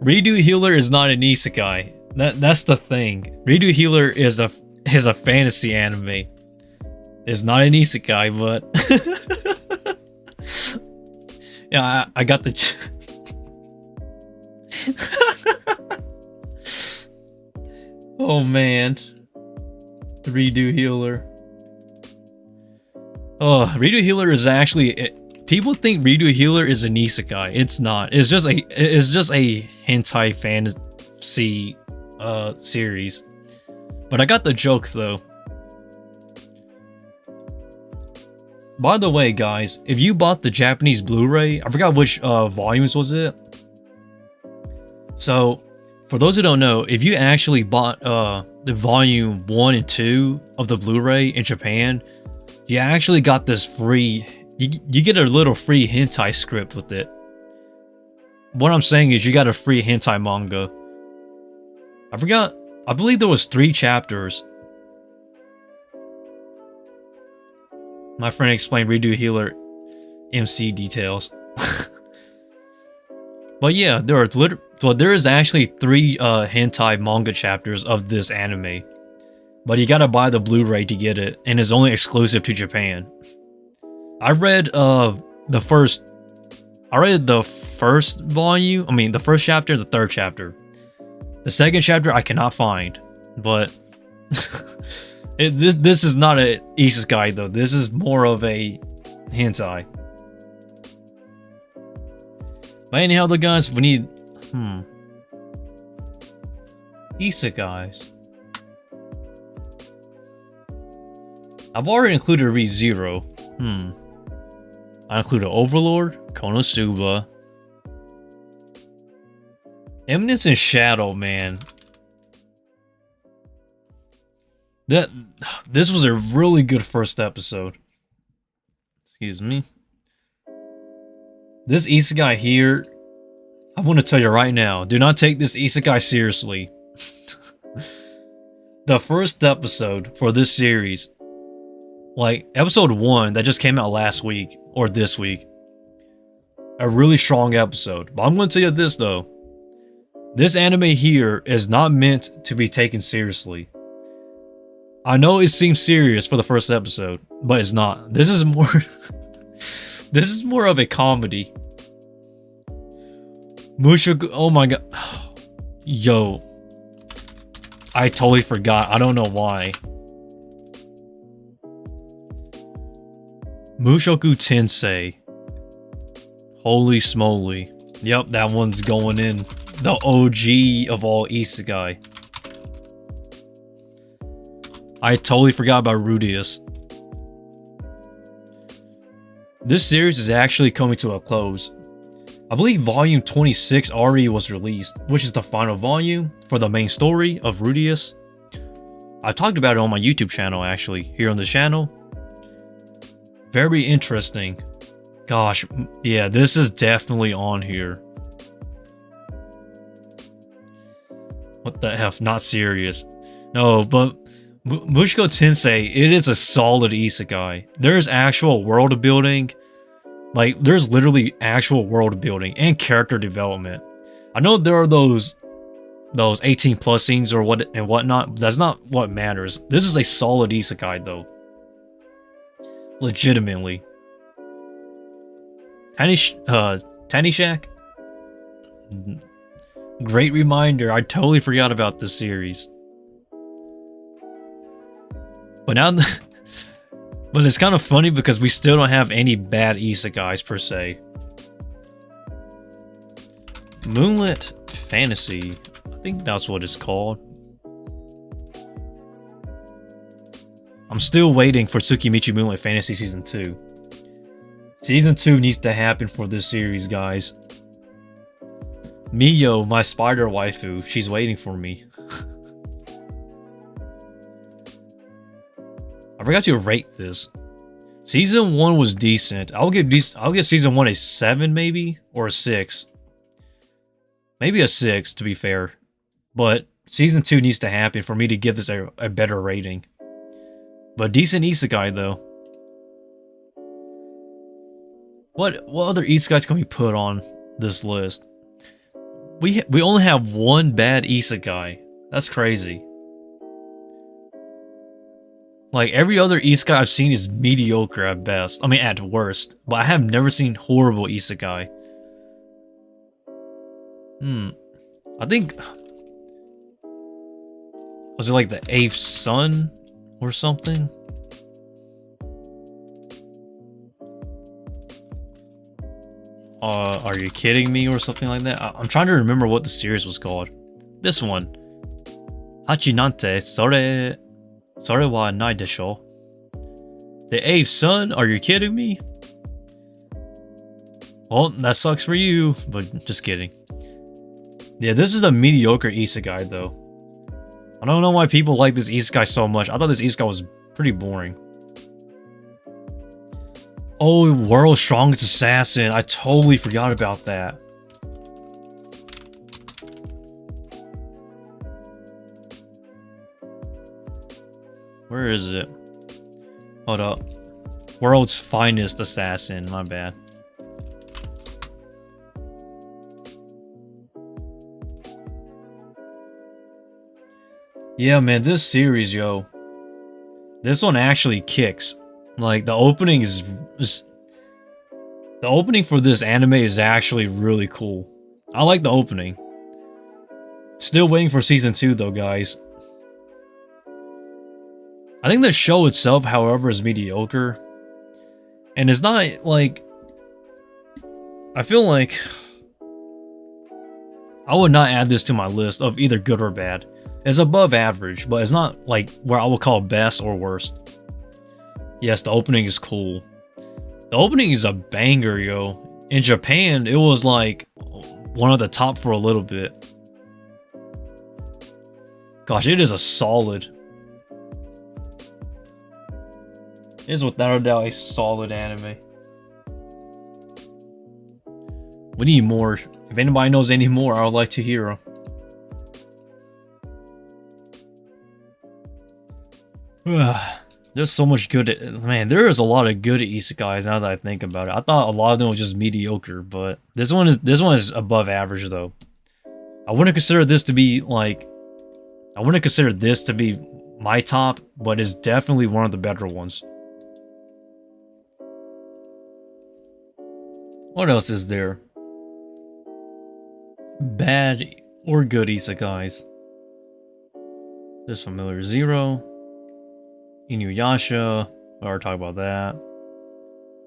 Redo Healer is not an isekai. That's the thing. Redo Healer is a fantasy anime. It's not an isekai, but yeah, I got the oh man. Redo Healer. Oh, Redo Healer is actually people think Redo Healer is an isekai. It's not. It's just a hentai fantasy series. But I got the joke though. By the way, guys, if you bought the Japanese Blu-ray, I forgot which volumes was it. So, for those who don't know, if you actually bought the volume 1 and 2 of the Blu-ray in Japan, you actually got this free. You get a little free hentai script with it. What I'm saying is you got a free hentai manga. I believe there was 3 chapters. My friend explained Redo Healer MC details. But yeah, there is actually 3 hentai manga chapters of this anime. But you gotta buy the Blu-ray to get it, and it's only exclusive to Japan. I read the first volume, the first chapter, the 3rd chapter. The 2nd chapter I cannot find, but this is not a isekai though. This is more of a hentai. But anyhow, though, guys, we need isekais. I've already included ReZero. I included Overlord, Konosuba, Eminence and Shadow, man. This was a really good first episode. Excuse me. This isekai here, I want to tell you right now, do not take this isekai seriously. The first episode for this series, like episode 1 that just came out last week or this week, a really strong episode. But I'm going to tell you this though. This anime here is not meant to be taken seriously. I know it seems serious for the first episode, but it's not. This is more this is more of a comedy. Mushoku, oh my god. Yo. I totally forgot. I don't know why. Mushoku Tensei. Holy smoly. Yep, that one's going in. The OG of all isekai. I totally forgot about Rudius. This series is actually coming to a close. I believe volume 26 already was released, which is the final volume for the main story of Rudius. I talked about it on my YouTube channel actually, here on the channel. Very interesting. Gosh, yeah, this is definitely on here. What the F? Not serious. No, but Mushoku Tensei, it is a solid isekai. There's actual world building. Like, there's literally actual world building and character development. I know there are those 18 plus scenes or whatnot. But that's not what matters. This is a solid isekai though. Legitimately. Tiny Shack? Great reminder. I totally forgot about this series. But now, but it's kind of funny because we still don't have any bad isekais per se. Moonlit Fantasy. I think that's what it's called. I'm still waiting for Tsukimichi Moonlit Fantasy Season 2. Season 2 needs to happen for this series, guys. Miyo, my spider waifu, she's waiting for me. I forgot to rate this. Season 1 was decent. I'll give season 1 a 7 maybe, or a 6. Maybe a 6 to be fair. But season 2 needs to happen for me to give this a better rating. But decent isekai though. What other isekais can we put on this list? We only have one bad isekai. That's crazy. Like, every other isekai I've seen is mediocre at best. I mean, at worst. But I have never seen horrible isekai. I think... Was it like the 8th Son? Or something? Are you kidding me? Or something like that? I'm trying to remember what the series was called. This one. Hachi nante, sore wa nai desho. The 8th Son? Are you kidding me? Well, that sucks for you, but just kidding. Yeah, this is a mediocre isekai though. I don't know why people like this isekai so much. I thought this isekai was pretty boring. Oh, World's Strongest Assassin. I totally forgot about that. Where is it? Hold up. World's Finest Assassin. My bad. Yeah, man, this series, yo. This one actually kicks. Like, the opening is the opening for this anime is actually really cool. I like the opening. Still waiting for season 2 though, guys. I think the show itself, however, is mediocre. And it's not like... I feel like... I would not add this to my list of either good or bad. It's above average, but it's not like where I would call best or worst. Yes, the opening is cool. The opening is a banger, yo. In Japan, it was like one of the top for a little bit. Gosh, it is a solid. It is without a doubt a solid anime. We need more. If anybody knows any more, I would like to hear them. There's so much good. Man, there is a lot of good isekais now that I think about it. I thought a lot of them were just mediocre, but this one is above average though. I wouldn't consider this to be like, I wouldn't consider this to be my top, but it's definitely one of the better ones. What else is there? Bad or good isekais. This familiar Zero. Inuyasha. We already talked about that.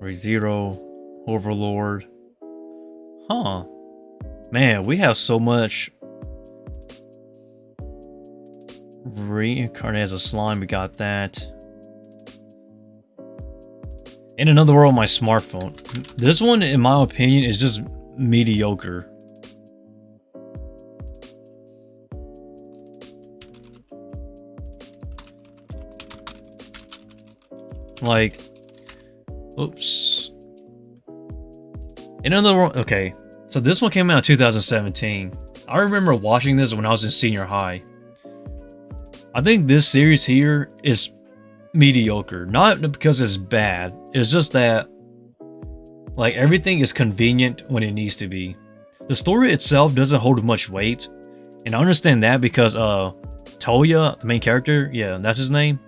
ReZero. Overlord. Huh. Man, we have so much Reincarnate as a slime, we got that. In Another World on my smartphone. This one, in my opinion, is just mediocre. Like, oops. In Another World, okay. So this one came out in 2017. I remember watching this when I was in senior high. I think this series here is mediocre. Not because it's bad. It's just that, like, everything is convenient when it needs to be. The story itself doesn't hold much weight. And I understand that because, Toya, the main character, yeah, that's his name.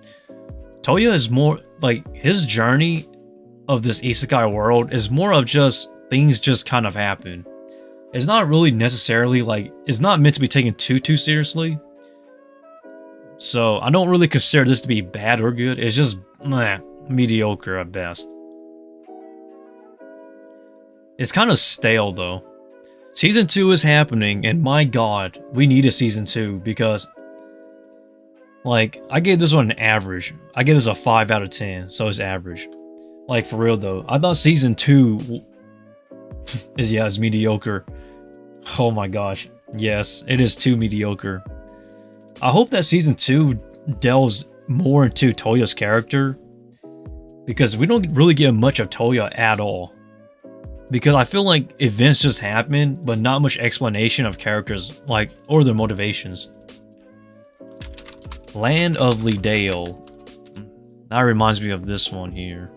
Toya is more, like, his journey of this isekai world is more of just things just kind of happen. It's not really necessarily, like, it's not meant to be taken too seriously. So, I don't really consider this to be bad or good. It's just, mediocre at best. It's kind of stale, though. Season 2 is happening, and my god, we need a Season 2, because, like, I gave this one an average. I gave this a 5 out of 10, so it's average. Like, for real, though. I thought Season 2 is mediocre. Oh my gosh. Yes, it is too mediocre. I hope that Season 2 delves more into Toya's character, because we don't really get much of Toya at all. Because I feel like events just happen, but not much explanation of characters, like, or their motivations. Land of Lidale. That reminds me of this one here.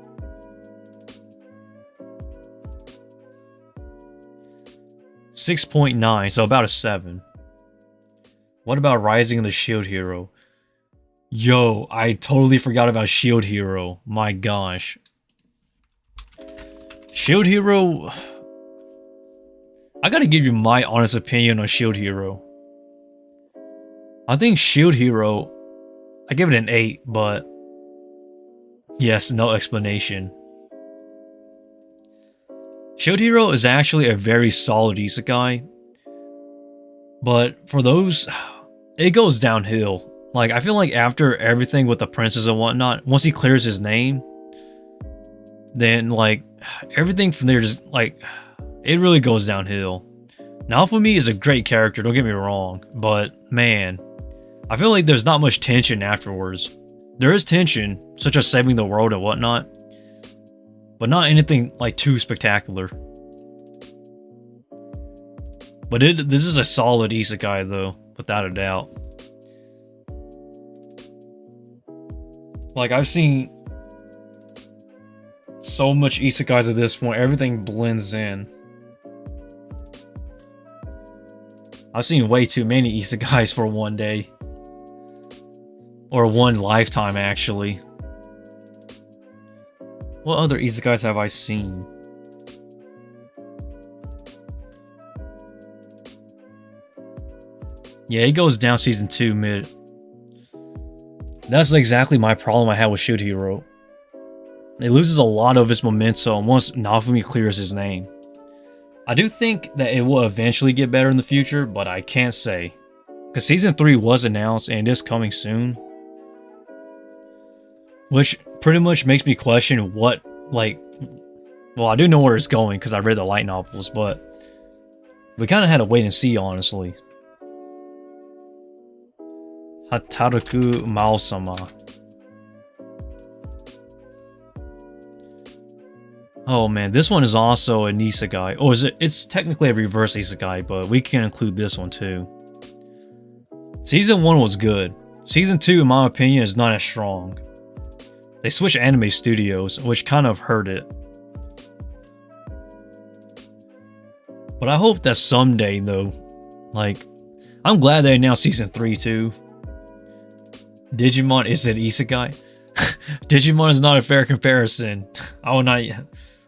.9, so about a 7. What about Rising of the Shield Hero? Yo, I totally forgot about Shield Hero. My gosh. Shield Hero... I gotta give you my honest opinion on Shield Hero. I think Shield Hero... I give it an 8, but... yes, no explanation. Shield Hero is actually a very solid isekai. But for those... it goes downhill. Like, I feel like after everything with the princess and whatnot, once he clears his name, then, like, everything from there just, like, it really goes downhill. Naofumi is a great character, don't get me wrong, but, man, I feel like there's not much tension afterwards. There is tension, such as saving the world and whatnot, but not anything, like, too spectacular. But this is a solid isekai, though, without a doubt. Like, I've seen so much isekais at this point, everything blends in. I've seen way too many isekais for one day. Or one lifetime, actually. What other isekais have I seen? Yeah, it goes down Season 2 mid. That's exactly my problem I had with Shield Hero. It loses a lot of its momentum once Naofumi clears his name. I do think that it will eventually get better in the future, but I can't say. Because Season 3 was announced and it is coming soon. Which pretty much makes me question what, like... well, I do know where it's going because I read the light novels, but... we kind of had to wait and see, honestly. Hataruku Mao-sama. Oh man, this one is also an isekai. Oh, it's technically a reverse isekai, but we can include this one too. Season 1 was good. Season 2, in my opinion, is not as strong. They switched anime studios, which kind of hurt it. But I hope that someday, though, like, I'm glad they announced Season 3 too. Digimon is an isekai. Digimon is not a fair comparison. I will not...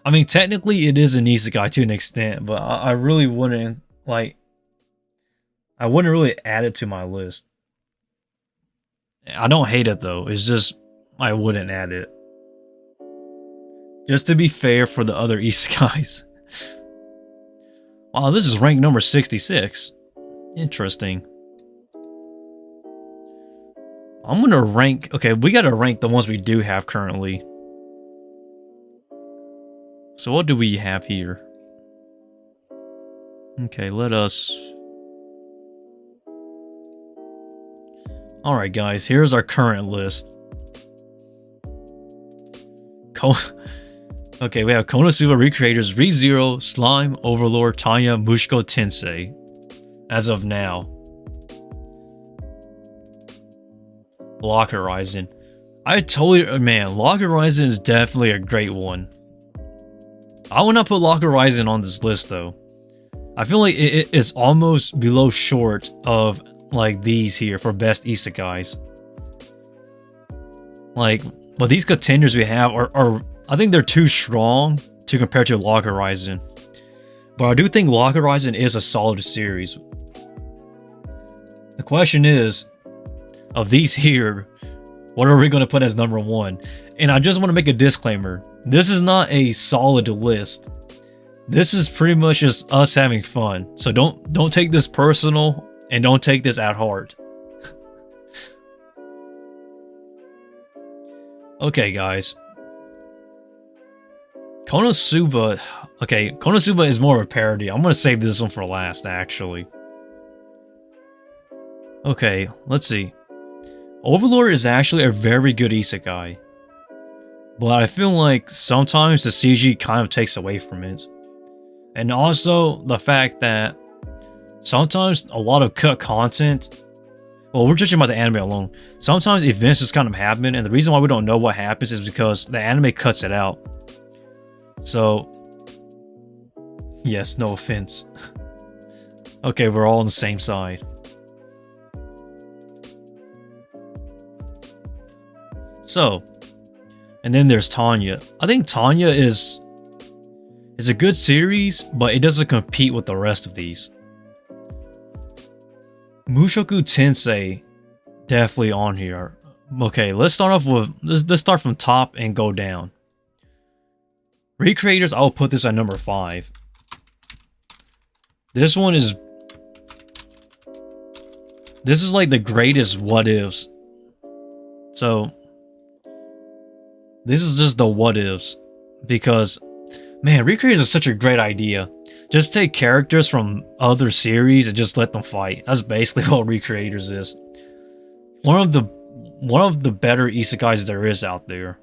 I mean, technically it is an isekai to an extent, but I really wouldn't, like... I wouldn't really add it to my list. I don't hate it, though. It's just, I wouldn't add it. Just to be fair for the other isekais. Wow, this is rank number 66. Interesting. I'm gonna rank. Okay, we gotta rank the ones we do have currently. So what do we have here? Okay, let us. Alright guys, here's our current list. Okay, we have Konosuba recreators ReZero, Slime, Overlord, Tanya, Mushko Tensei. As of now. Lock Horizon. Man, Lock Horizon is definitely a great one. I would not put Lock Horizon on this list though. I feel like it is almost below short of like these here for best isekais. Like, but these contenders we have are I think they're too strong to compare to Lock Horizon. But I do think Lock Horizon is a solid series. The question is, of these here, what are we going to put as number one? And I just want to make a disclaimer. This is not a solid list. This is pretty much just us having fun. So don't take this personal and don't take this at heart. Okay, guys. Konosuba. Okay, Konosuba is more of a parody. I'm going to save this one for last, actually. Okay, let's see. Overlord is actually a very good isekai. But I feel like sometimes the CG kind of takes away from it. And also the fact that sometimes a lot of cut content, well, we're judging by the anime alone. Sometimes events just kind of happen, and the reason why we don't know what happens is because the anime cuts it out. So, yes, no offense. Okay, we're all on the same side. So, and then there's Tanya. I think Tanya is a good series, but it doesn't compete with the rest of these. Mushoku Tensei, definitely on here. Okay, let's start off with let's start from top and go down. Recreators, I'll put this at number 5. This is like the greatest what ifs. So this is just the what ifs, because man, Recreators is such a great idea. Just take characters from other series and just let them fight. That's basically what Recreators is. One of the better isekais there is out there.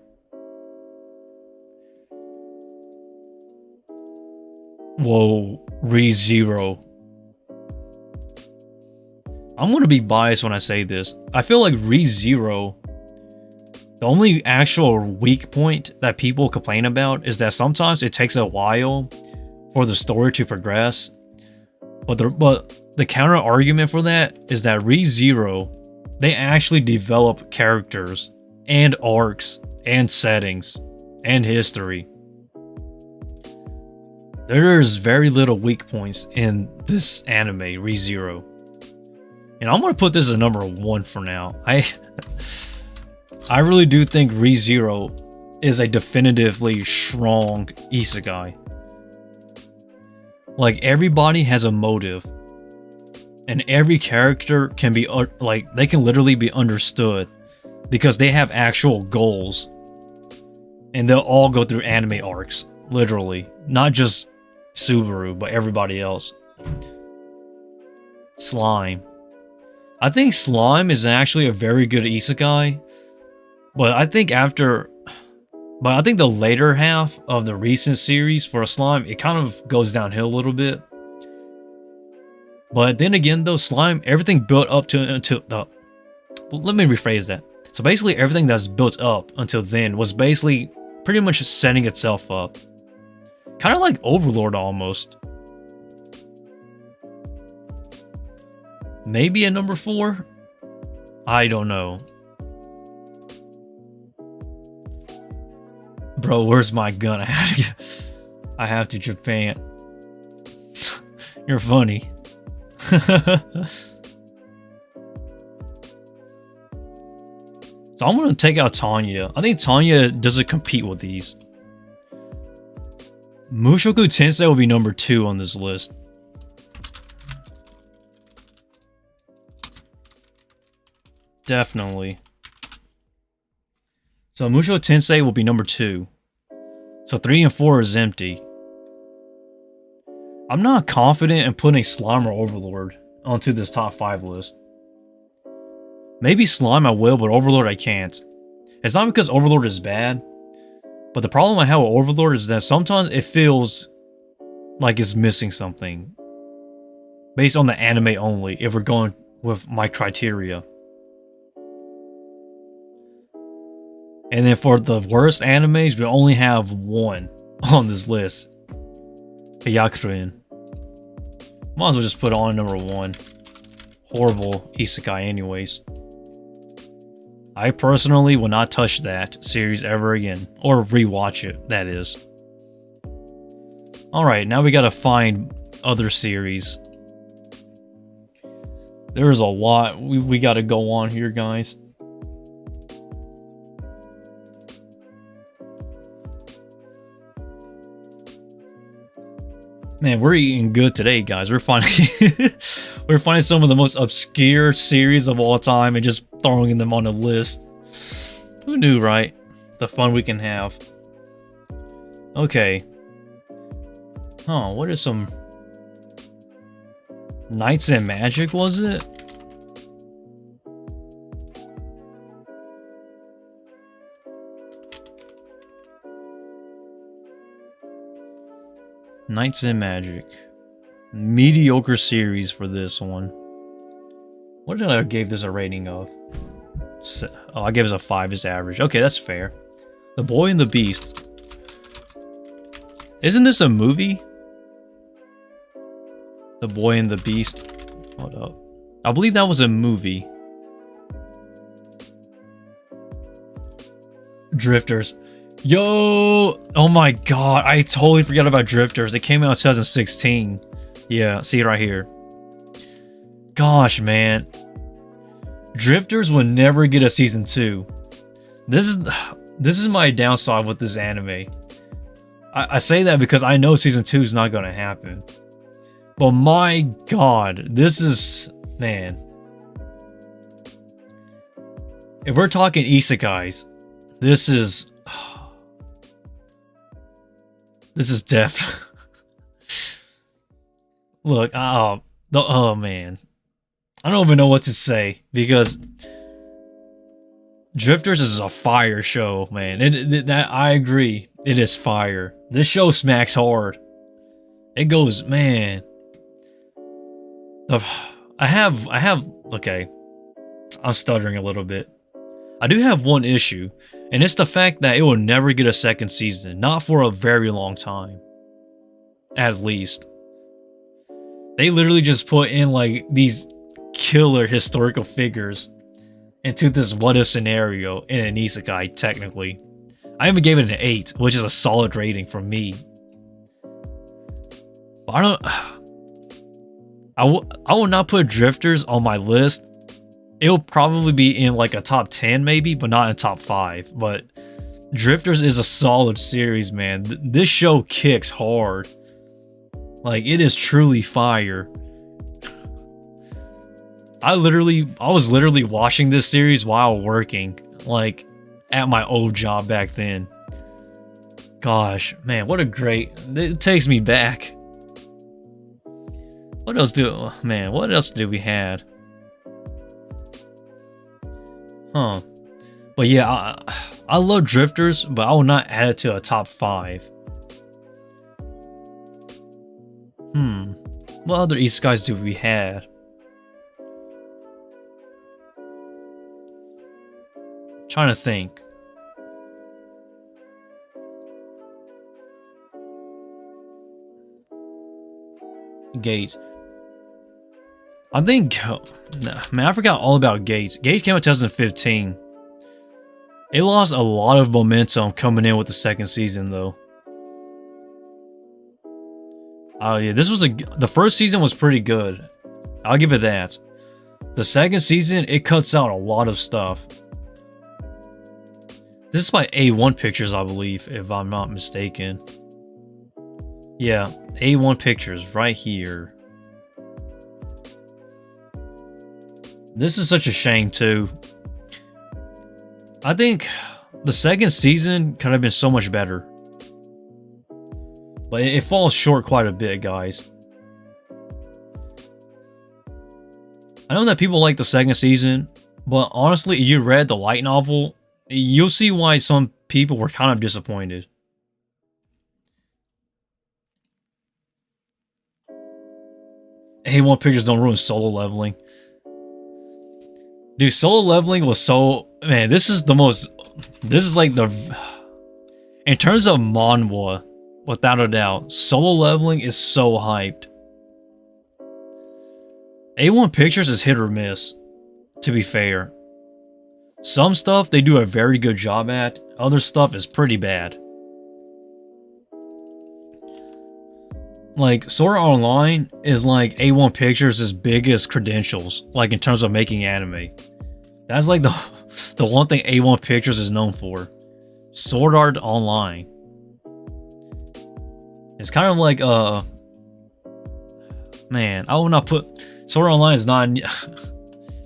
Whoa, ReZero. I'm gonna be biased when I say this. I feel like ReZero, the only actual weak point that people complain about is that sometimes it takes a while for the story to progress. But the counter argument for that is that ReZero, they actually develop characters and arcs and settings and history. There's very little weak points in this anime, ReZero. And I'm gonna put this as number 1 for now. I really do think ReZero is a definitively strong isekai. Like, everybody has a motive. And every character can be, like, they can literally be understood. Because they have actual goals. And they'll all go through anime arcs. Literally. Not just Subaru, but everybody else. Slime. I think Slime is actually a very good isekai. But I think the later half of the recent series for Slime, it kind of goes downhill a little bit. But then again though, Slime, everything built up to let me rephrase that. So basically everything that's built up until then was basically pretty much setting itself up. Kind of like Overlord almost. Maybe a number 4? I don't know. Bro, where's my gun? I have to Japan. You're funny. So I'm gonna take out Tanya. I think Tanya doesn't compete with these. Mushoku Tensei will be number 2 on this list. Definitely. So Musho Tensei will be number 2. So 3 and 4 is empty. I'm not confident in putting Slime or Overlord onto this top 5 list. Maybe Slime I will, but Overlord I can't. It's not because Overlord is bad, but the problem I have with Overlord is that sometimes it feels like it's missing something. Based on the anime only, if we're going with my criteria. And then for the worst animes, we only have 1 on this list. Hyakurin. Might as well just put it on number 1. Horrible isekai anyways. I personally will not touch that series ever again. Or rewatch it, that is. Alright, now we gotta find other series. There's a lot we gotta go on here, guys. Man, we're eating good today, guys. We're finding we're finding some of the most obscure series of all time and just throwing them on a list. Who knew, right? The fun we can have. Okay. Huh, what is some... Knights and Magic, was it? Knights and Magic. Mediocre series for this one. What did I give this a rating of? Oh, I gave it a 5 as average. Okay, that's fair. The Boy and the Beast. Isn't this a movie? The Boy and the Beast. Hold up. I believe that was a movie. Drifters. Yo! Oh my god, I totally forgot about Drifters. It came out in 2016. Yeah, see it right here. Gosh, man. Drifters will never get a season 2. This is my downside with this anime. I say that because I know season 2 is not going to happen. But my god, this is... Man. If we're talking isekais, this is... This is death. Look, oh man. I don't even know what to say because Drifters is a fire show, man. That I agree. It is fire. This show smacks hard. It goes, man. Okay. I'm stuttering a little bit. I do have one issue, and it's the fact that it will never get a second season. Not for a very long time. At least. They literally just put in, like, these killer historical figures into this what-if scenario in an isekai, technically. I even gave it an 8, which is a solid rating for me. But I will not put Drifters on my list. It'll probably be in like a top 10 maybe, but not in top 5. But Drifters is a solid series, man. This show kicks hard. Like, it is truly fire. I was literally watching this series while working, like, at my old job back then. Gosh, man, what a great... It takes me back. What else do we had? Huh. But yeah, I love Drifters, but I will not add it to a top 5. What other isekais do we have? Trying to think. Gates. I think... Man, I forgot all about Gates. Gates came out in 2015. It lost a lot of momentum coming in with the second season, though. Oh yeah, the first season was pretty good. I'll give it that. The second season, it cuts out a lot of stuff. This is by A1 Pictures, I believe, if I'm not mistaken. Yeah, A1 Pictures, right here. This is such a shame, too. I think The second season could have been so much better. But it falls short quite a bit, guys. I know that people like the second season, but honestly, if you read the light novel, you'll see why some people were kind of disappointed. A1 Pictures don't ruin Solo Leveling. Dude, Solo Leveling was so... Man, this is the most... This is like the... In terms of manhwa, without a doubt, Solo Leveling is so hyped. A1 Pictures is hit or miss, to be fair. Some stuff they do a very good job at, other stuff is pretty bad. Like, Sword Art Online is like A1 Pictures' biggest credentials, like in terms of making anime. That's like the one thing A1 Pictures is known for. Sword Art Online. It's kind of like, man, I will not put... Sword Art Online is not...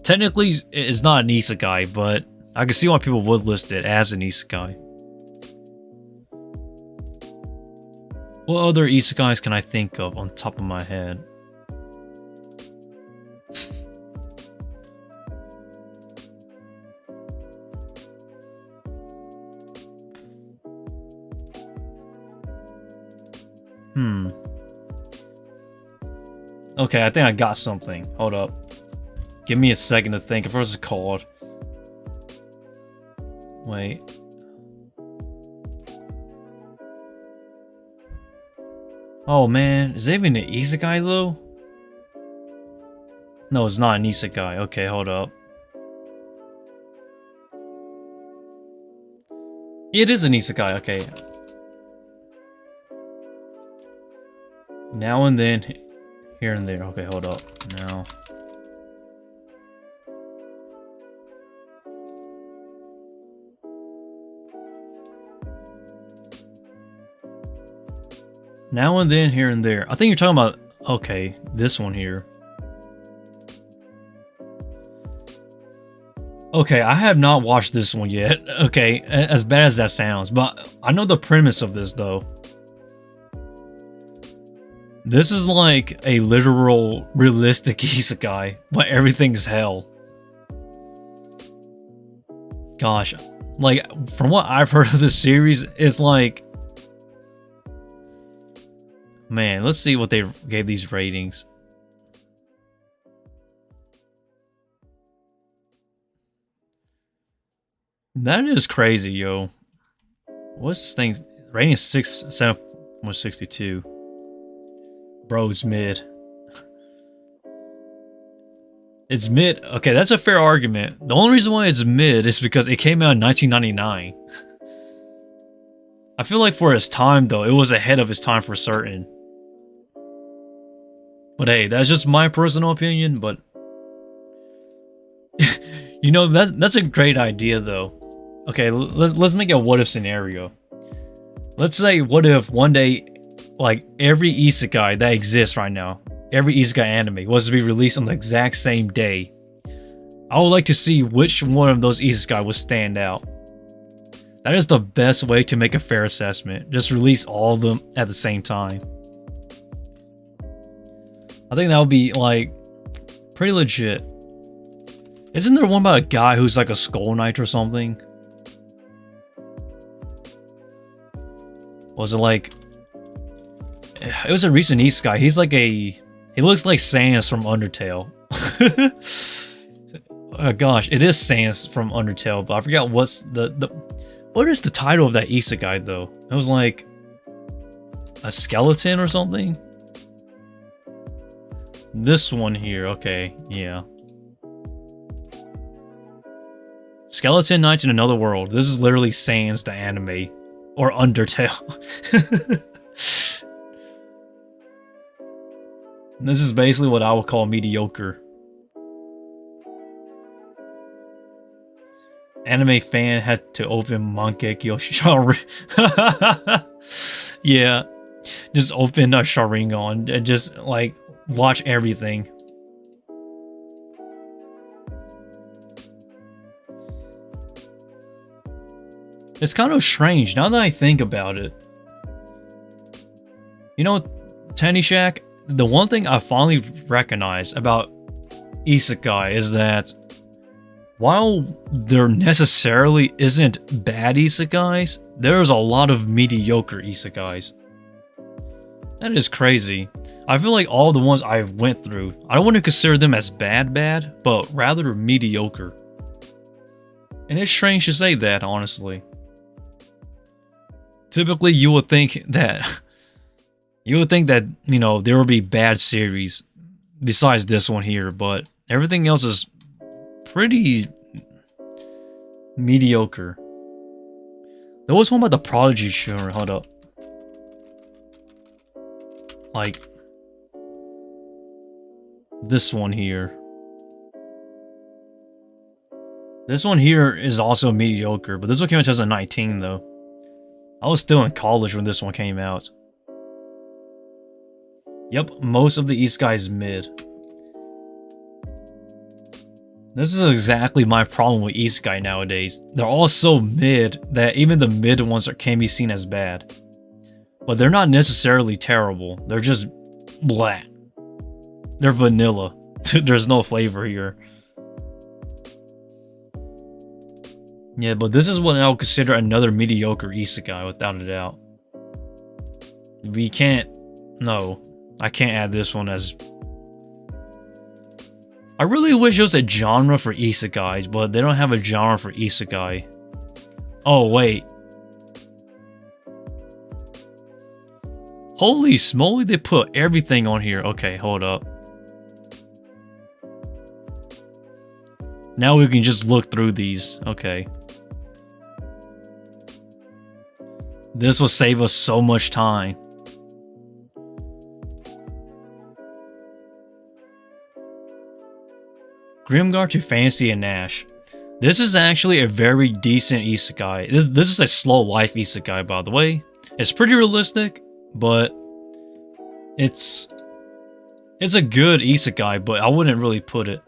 Technically, it's not an Isekai, but I can see why people would list it as an Isekai. What other Isekais can I think of on top of my head? Okay, I think I got something. Hold up. Give me a second to think of what it's called. Wait. Oh man, is it even an Isekai though? No, it's not an Isekai. Okay, hold up. It is an Isekai, okay. Now and then, here and there. Okay, hold up. Now. Now and then, here and there. I think you're talking about, okay, this one here. Okay, I have not watched this one yet. Okay, as bad as that sounds, but I know the premise of this though. This is like a literal, realistic isekai, but everything's hell. Gosh, like, from what I've heard of this series, it's like... Man, let's see what they gave these ratings. That is crazy, yo. What's this thing? Rating is 7.62. Bro, it's mid. It's mid. Okay, that's a fair argument. The only reason why it's mid is because it came out in 1999. I feel like for its time, though, it was ahead of its time for certain. But hey, that's just my personal opinion, but... You know, that's a great idea, though. Okay, let's make a what-if scenario. Let's say, what if one day, like, every isekai that exists right now, every isekai anime was to be released on the exact same day. I would like to see which one of those isekai would stand out. That is the best way to make a fair assessment. Just release all of them at the same time. I think that would be, like, pretty legit. Isn't there one about a guy who's like a Skull Knight or something? Was it like... It was a recent isekai. He's like a... He looks like Sans from Undertale. Oh gosh, it is Sans from Undertale, but I forgot what's the... What is the title of that isekai though? It was like... A skeleton or something? This one here, okay, yeah. Skeleton Knights in Another World. This is literally Sans the anime. Or Undertale. This is basically what I would call mediocre. Anime fan had to open Mangekyo Sharingan. Yeah. Just open a Sharingan and just, like, watch everything. It's kind of strange now that I think about it. You know, Tenny Shack, the one thing I finally recognized about Isekai is that while there necessarily isn't bad Isekais, there's a lot of mediocre Isekais. That is crazy. I feel like all the ones I've went through, I don't want to consider them as bad, but rather mediocre. And it's strange to say that, honestly. Typically, you would think that, you know, there would be bad series besides this one here, but everything else is pretty mediocre. There was one about the Prodigy Sure, hold up. Like this one here. This one here is also mediocre, but this one came out in 2019 though. I was still in college when this one came out. Yep, most of the Isekai is mid. This is exactly my problem with Isekai nowadays. They're all so mid that even the mid ones can be seen as bad. But they're not necessarily terrible. They're just blah. They're vanilla. There's no flavor here. Yeah, but this is what I would consider another mediocre Isekai, without a doubt. We can't... No. I can't add this one as... I really wish there was a genre for Isekais, but they don't have a genre for Isekai. Oh, wait. Holy smoly, they put everything on here. Okay, hold up. Now we can just look through these. Okay. This will save us so much time. Grimgar to Fantasy and Nash. This is actually a very decent Isekai. This is a slow life Isekai, by the way. It's pretty realistic, but it's a good Isekai, but I wouldn't really put it.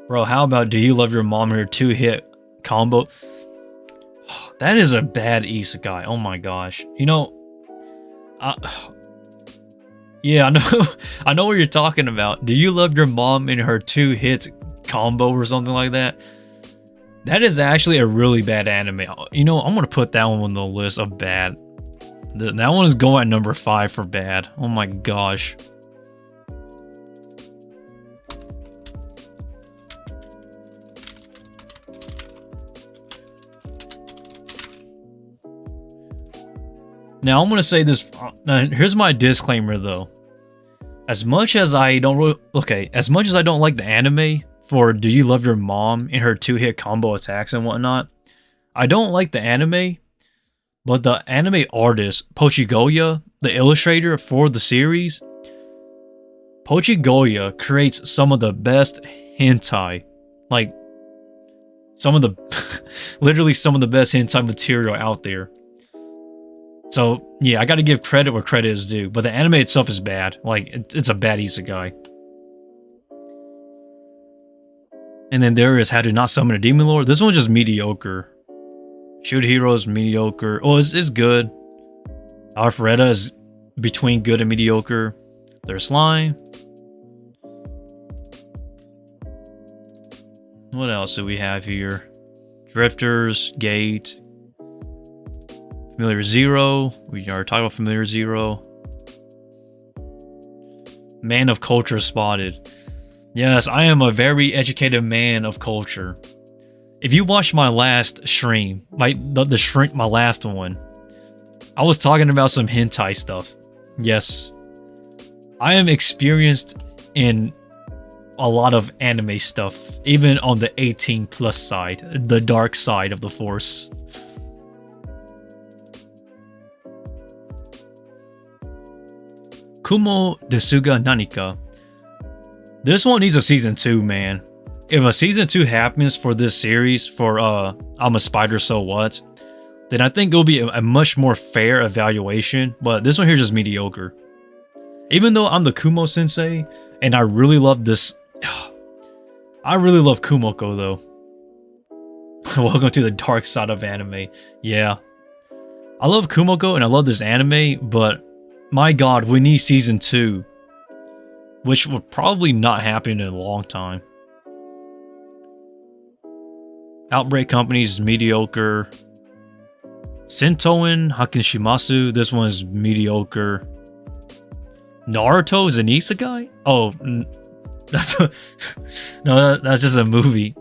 Bro, how about Do You Love Your Mom and Her 2-hit combo? That is a bad Isekai. Oh my gosh. You know, yeah, I know. I know what you're talking about. Do You Love Your Mom and Her 2-hit combo or something like that? That is actually a really bad anime. You know, I'm gonna put that one on the list of bad. That one is going at number 5 for bad. Oh my gosh. Now I'm gonna say this. Here's my disclaimer though. As much as I don't like the anime for Do You Love Your Mom and Her 2-hit combo attacks and whatnot, I don't like the anime, but the anime artist Pochigoya, the illustrator for the series, Pochigoya creates some of the best hentai, like some of the literally some of the best hentai material out there. So, yeah, I gotta give credit where credit is due, but the anime itself is bad. Like, it's a bad Isekai. And then there is How to Not Summon a Demon Lord. This one's just mediocre. Shoot Hero is mediocre. Oh, it's good. Alpharetta is between good and mediocre. There's Slime. What else do we have here? Drifters, Gate. Familiar Zero. We are talking about Familiar Zero. Man of Culture spotted. Yes, I am a very educated man of culture. If you watched my last stream, like my last one, I was talking about some hentai stuff. Yes, I am experienced in a lot of anime stuff, even on the 18+ side, the dark side of the force. Kumo Desuga Nanika. This one needs a season 2, man. If a season 2 happens for this series, for I'm a Spider So What, then I think it'll be a much more fair evaluation, but this one here is just mediocre. Even though I'm the Kumo Sensei, and I really love this... I really love Kumoko, though. Welcome to the dark side of anime. Yeah. I love Kumoko and I love this anime, but my god, we need season 2. Which will probably not happen in a long time. Outbreak Company is mediocre. Sentoin Hakushimasu, this one's mediocre. Naruto is an isekai? Oh, that's a, no, that's just a movie.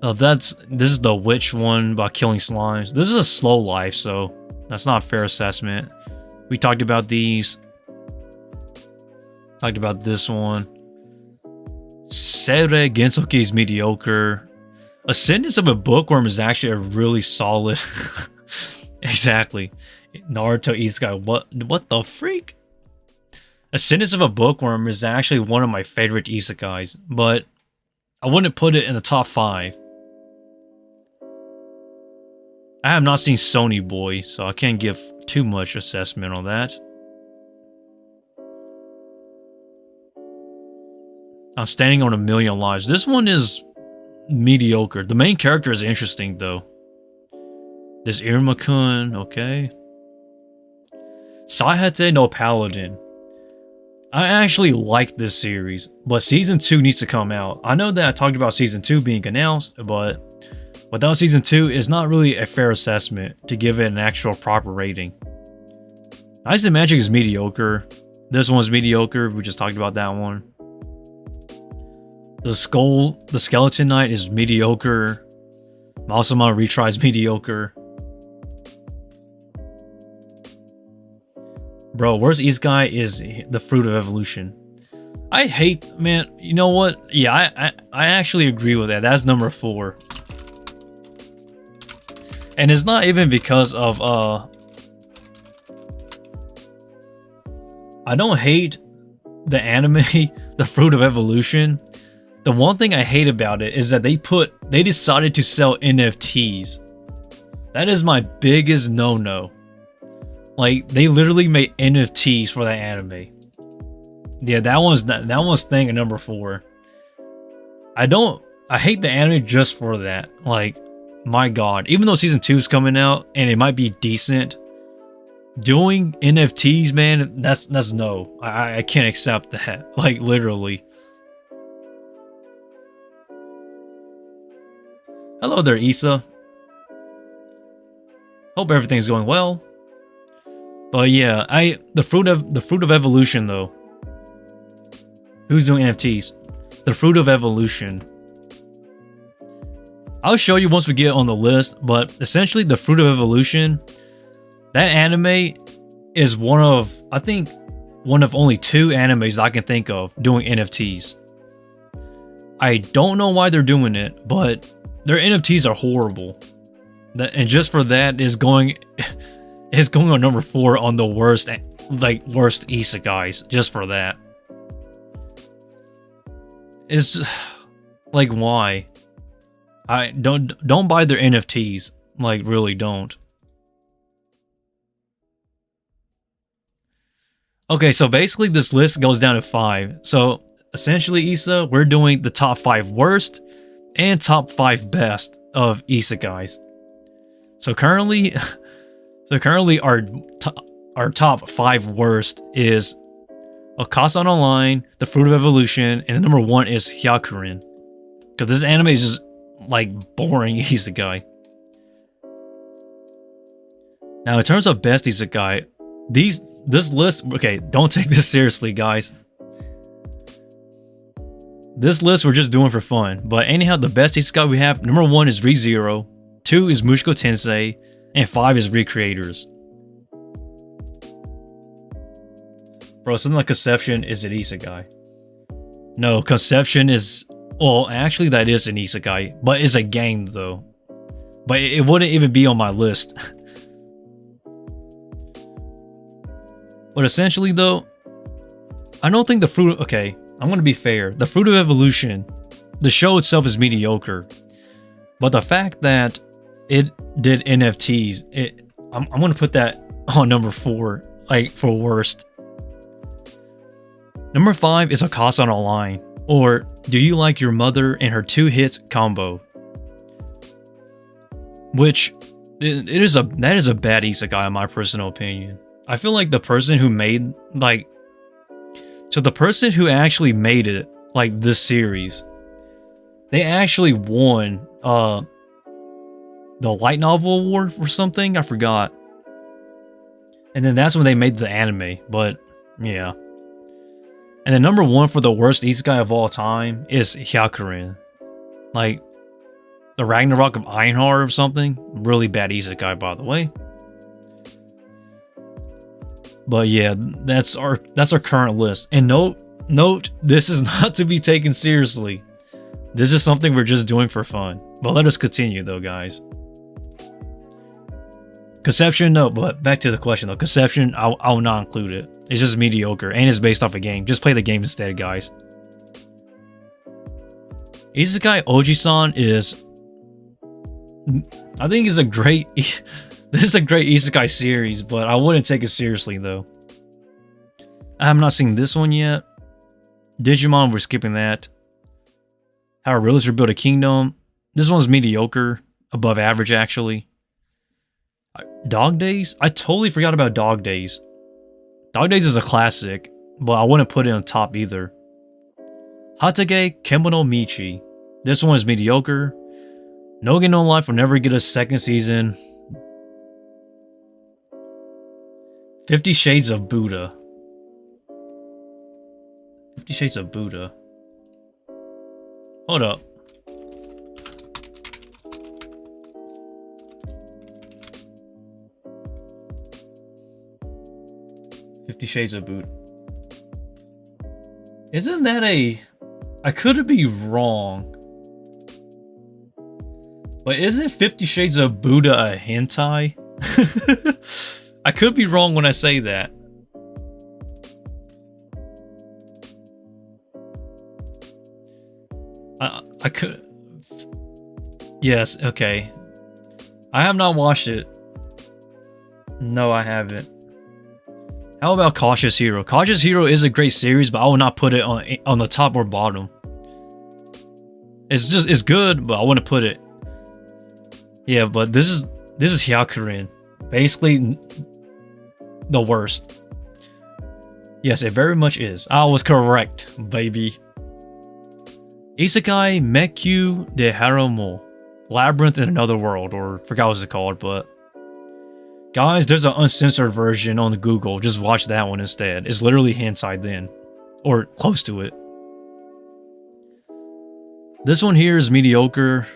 Oh, this is the witch one about killing slimes. This is a slow life, so that's not a fair assessment. We talked about these. Talked about this one. Seirei Gensoki is mediocre. Ascendance of a Bookworm is actually a really solid. Exactly. Naruto Isekai. What the freak? Ascendance of a Bookworm is actually one of my favorite isekais, but I wouldn't put it in the top 5. I have not seen Sony Boy, so I can't give too much assessment on that. I'm Standing on a Million Lives. This one is mediocre. The main character is interesting, though. This Iruma-kun, okay. Saihate no Paladin. I actually like this series, but Season 2 needs to come out. I know that I talked about Season 2 being announced, but without Season 2, it's not really a fair assessment to give it an actual proper rating. Ice and Magic is mediocre. This one's mediocre. We just talked about that one. The Skeleton Knight is mediocre. Mausama Retry is mediocre. Bro, worst isekai is The Fruit of Evolution. I hate, man, you know what? Yeah, I actually agree with that. That's number 4. And it's not even because of, I don't hate the anime, The Fruit of Evolution. The one thing I hate about it is that they decided to sell NFTs. That is my biggest no-no. Like, they literally made NFTs for the anime. Yeah, that one's thing at number 4. I hate the anime just for that. Like, my god. Even though season 2 is coming out and it might be decent, doing NFTs, man, that's no. I can't accept that. Like, literally. Hello there, Issa. Hope everything's going well. But yeah, the fruit of evolution though. Who's doing NFTs? The Fruit of Evolution. I'll show you once we get on the list, but essentially The Fruit of Evolution, that anime is one of only 2 animes I can think of doing NFTs. I don't know why they're doing it, but their NFTs are horrible. And just for that is going on number 4 on the worst isekais, just for that. It's like, why? I don't buy their NFTs. Like, really don't. Okay, so basically this list goes down to 5. So essentially, Issa, we're doing the top 5 worst and top 5 best of isekais. So currently our top 5 worst is Akasan Online, The Fruit of Evolution, and the number 1 is Hyakurin. Because this anime is just like boring isekai. Now in terms of best isekai, this list, okay, don't take this seriously, guys. This list we're just doing for fun. But anyhow, the best isekai we have, number 1 is Re:Zero, 2 is Mushoku Tensei, and 5 is Recreators. Bro, something like Conception is an isekai. No, Conception is... Well, actually that is an isekai, but it's a game though. But it wouldn't even be on my list. But essentially though, I don't think the Fruit... Okay, I'm gonna be fair. The Fruit of Evolution, the show itself is mediocre. But the fact that it did NFTs, I'm gonna put that on number 4, like, for worst. Number 5 is Akasan Online. Or do you like your mother and her 2-hit combo? Which that is a bad isekai in my personal opinion. I feel like the person who made the person who actually made it, like this series, they actually won the light novel award or something, I forgot. And then that's when they made the anime, but yeah. And the number 1 for the worst isekai of all time is Hyakuren. Like, the Ragnarok of Einhar or something. Really bad isekai, by the way. But yeah, that's our current list. And note, this is not to be taken seriously. This is something we're just doing for fun. But let us continue though, guys. Conception, no, but back to the question though. Conception, I'll not include it. It's just mediocre, and it's based off a game. Just play the game instead, guys. Isekai Oji-san is... I think it's a great... This is a great isekai series, but I wouldn't take it seriously though. I have not seen this one yet. Digimon, we're skipping that. How a Realtor Built a Kingdom. This one's mediocre. Above average, actually. Dog Days? I totally forgot about Dog Days. Dog Days is a classic, but I wouldn't put it on top either. Hatage Kemono Michi. This one is mediocre. No Game No Life will never get a second season. 50 Shades of Buddha. 50 Shades of Buddha. Hold up. Shades of Buddha. Isn't that a... I could be wrong. But isn't 50 Shades of Buddha a hentai? I could be wrong when I say that. I could... Yes, okay. I have not watched it. No, I haven't. How about Cautious Hero? Cautious Hero is a great series, but I will not put it on the top or bottom. It's good, but I want to put it. Yeah, but this is Hyakuren. Basically the worst. Yes, it very much is. I was correct, baby. Isekai Mekyu de Harumo. Labyrinth in Another World, or forgot what it's called, but guys, there's an uncensored version on Google. Just watch that one instead. It's literally hentai then. Or close to it. This one here is mediocre.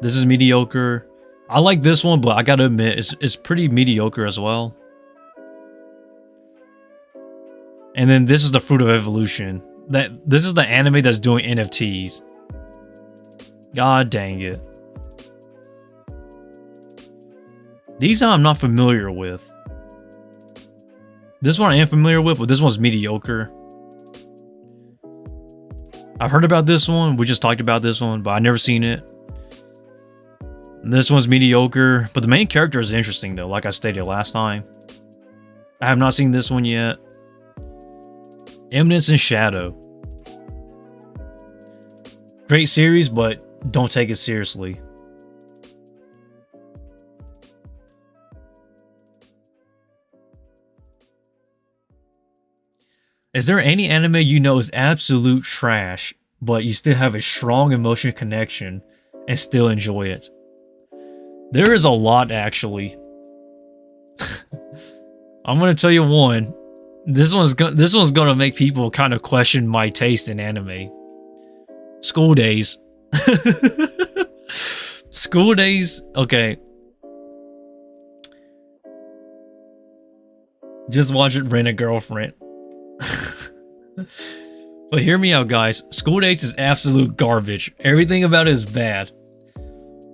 This is mediocre. I like this one, but I gotta admit, it's pretty mediocre as well. And then this is the Fruit of Evolution. This is the anime that's doing NFTs. God dang it. These I'm not familiar with. This one I am familiar with, but this one's mediocre. I've heard about this one. We just talked about this one, but I've never seen it. This one's mediocre, but the main character is interesting though, like I stated last time. I have not seen this one yet. Eminence in Shadow. Great series, but don't take it seriously. Is there any anime you know is absolute trash, but you still have a strong emotional connection and still enjoy it? There is a lot, actually. I'm gonna tell you one. This one's gonna make people kind of question my taste in anime. School Days. School Days. Okay. Just watch it. Rent a Girlfriend. But hear me out, guys. School Days is absolute garbage. Everything about it is bad.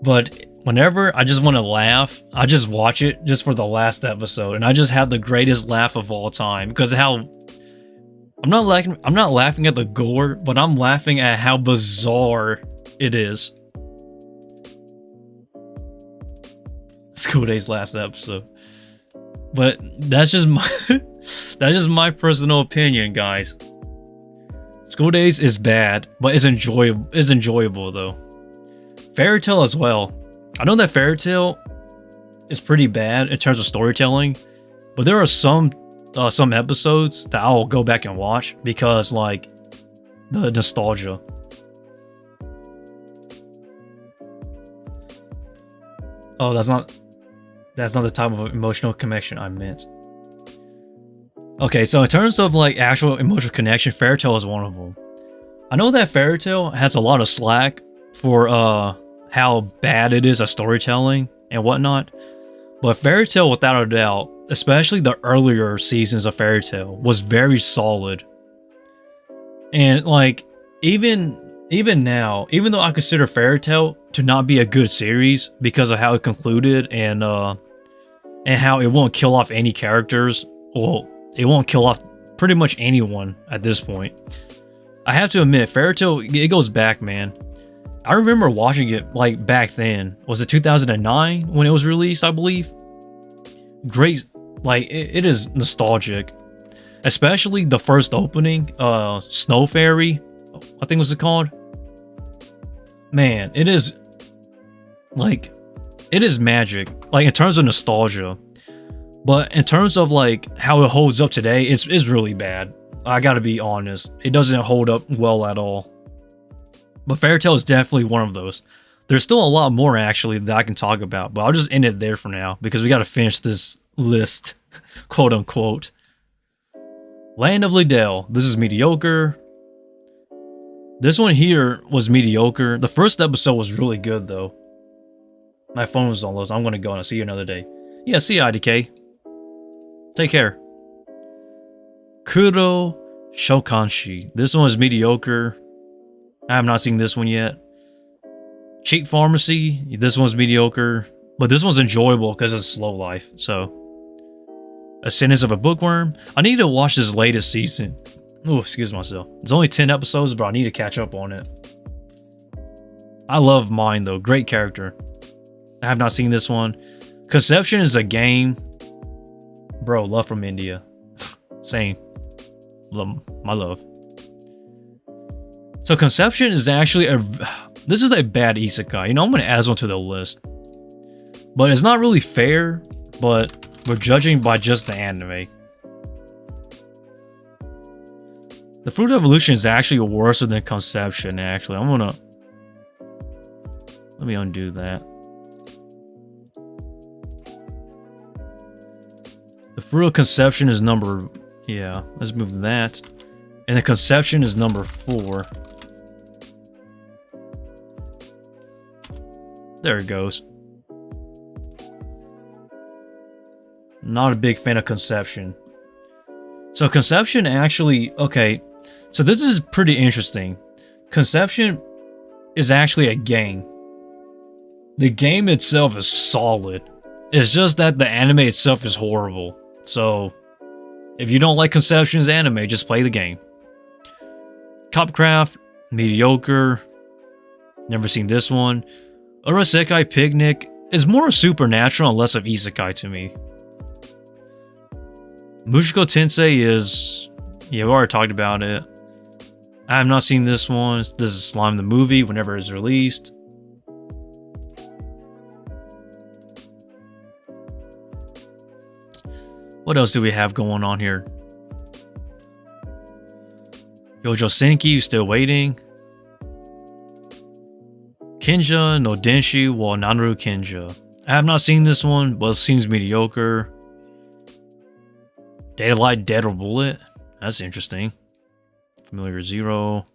But whenever I just want to laugh, I just watch it just for the last episode, and I just have the greatest laugh of all time because of how I'm not laughing at the gore, but I'm laughing at how bizarre it is. School Days last episode. But that's just my personal opinion, guys. School Days is bad, but it's enjoyable. It's enjoyable though. Fairy Tail as well. I know that Fairy Tail is pretty bad in terms of storytelling, but there are some episodes that I'll go back and watch because like the nostalgia. Oh, that's not the type of emotional connection I meant. Okay, so in terms of like actual emotional connection, Fairy Tail is one of them. I know that Fairy Tail has a lot of slack for how bad it is at storytelling and whatnot, but Fairy Tail, without a doubt, especially the earlier seasons of Fairy Tail, was very solid. And like even now, even though I consider Fairy Tail to not be a good series because of how it concluded and how it won't kill off any characters, well, it won't kill off pretty much anyone at this point. I have to admit, Fairy Tail, it goes back, man. I remember watching it like back then. Was it 2009 when it was released, I believe? Great, like it is nostalgic. Especially the first opening, Snow Fairy, I think was it called? Man, it is like, it is magic, like in terms of nostalgia. But in terms of like how it holds up today, it's really bad. I gotta be honest. It doesn't hold up well at all. But Fairy Tail is definitely one of those. There's still a lot more actually that I can talk about, but I'll just end it there for now because we gotta finish this list, quote unquote. Land of Liddell. This is mediocre. This one here was mediocre. The first episode was really good though. My phone was on low, so I'm gonna go and I'll see you another day. Yeah, see you, IDK. Take care. Kuro Shokanshi. This one is mediocre. I have not seen this one yet. Cheap Pharmacy. This one's mediocre. But this one's enjoyable because it's slow life. So, Ascendance of a Bookworm. I need to watch this latest season. Oh, excuse myself. It's only 10 episodes, but I need to catch up on it. I love mine though. Great character. I have not seen this one. Conception is a game. Bro, love from India. Same. My love. So Conception is actually this is a bad isekai. You know, I'm going to add this one to the list. But it's not really fair, but we're judging by just the anime. The Fruit Evolution is actually worse than Conception, actually. Let me undo that. The Fruit of Conception is number... Yeah, let's move that. And the Conception is number 4. There it goes. Not a big fan of Conception. So Conception actually... Okay, so this is pretty interesting. Conception is actually a game. The game itself is solid. It's just that the anime itself is horrible. So, if you don't like Conception's anime, just play the game. Copcraft, mediocre. Never seen this one. Urasekai Picnic is more supernatural and less of isekai to me. Mushoku Tensei is... Yeah, we already talked about it. I have not seen this one. This is Slime the movie whenever it's released. What else do we have going on here? Yojo Senki, still waiting. Kinja no Denshi wa Nanaru Kinja. I have not seen this one, but it seems mediocre. Data Light Dead or Bullet. That's interesting. Familiar Zero.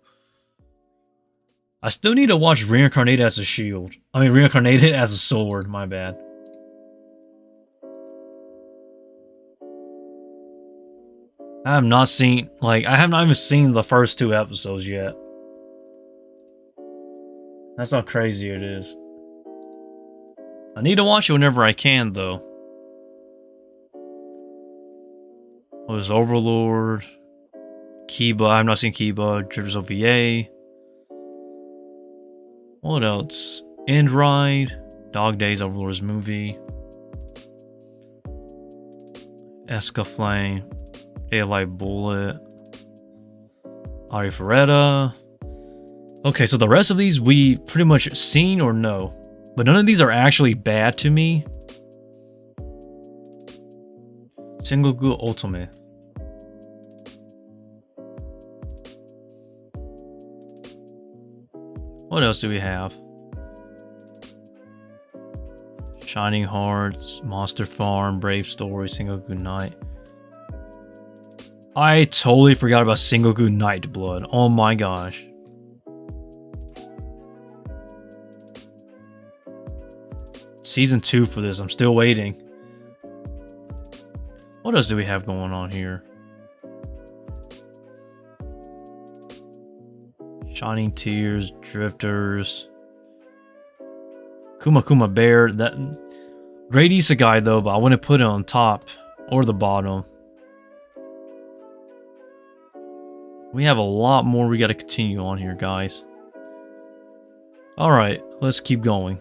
I still need to watch Reincarnated as a Shield. I mean, Reincarnated as a Sword, my bad. I have not seen, like, I have not even seen the first 2 episodes yet. That's how crazy it is. I need to watch it whenever I can, though. What is Overlord? Kiba, I have not seen Kiba. Drifters OVA. What else? End Ride. Dog Days, Overlord's movie. Esca Flame. Daylight Bullet. Arifureta. Okay, so the rest of these we pretty much seen or know. But none of these are actually bad to me. Sengoku Ultimate. What else do we have? Shining Hearts, Monster Farm, Brave Story, Sengoku Night. I totally forgot about Sengoku Nightblood. Oh my gosh. Season 2 for this. I'm still waiting. What else do we have going on here? Shining Tears, Drifters, Kuma Kuma Bear. That great Isekai though, but I wouldn't put it on top or the bottom. We have a lot more we got to continue on here, guys. All right, let's keep going.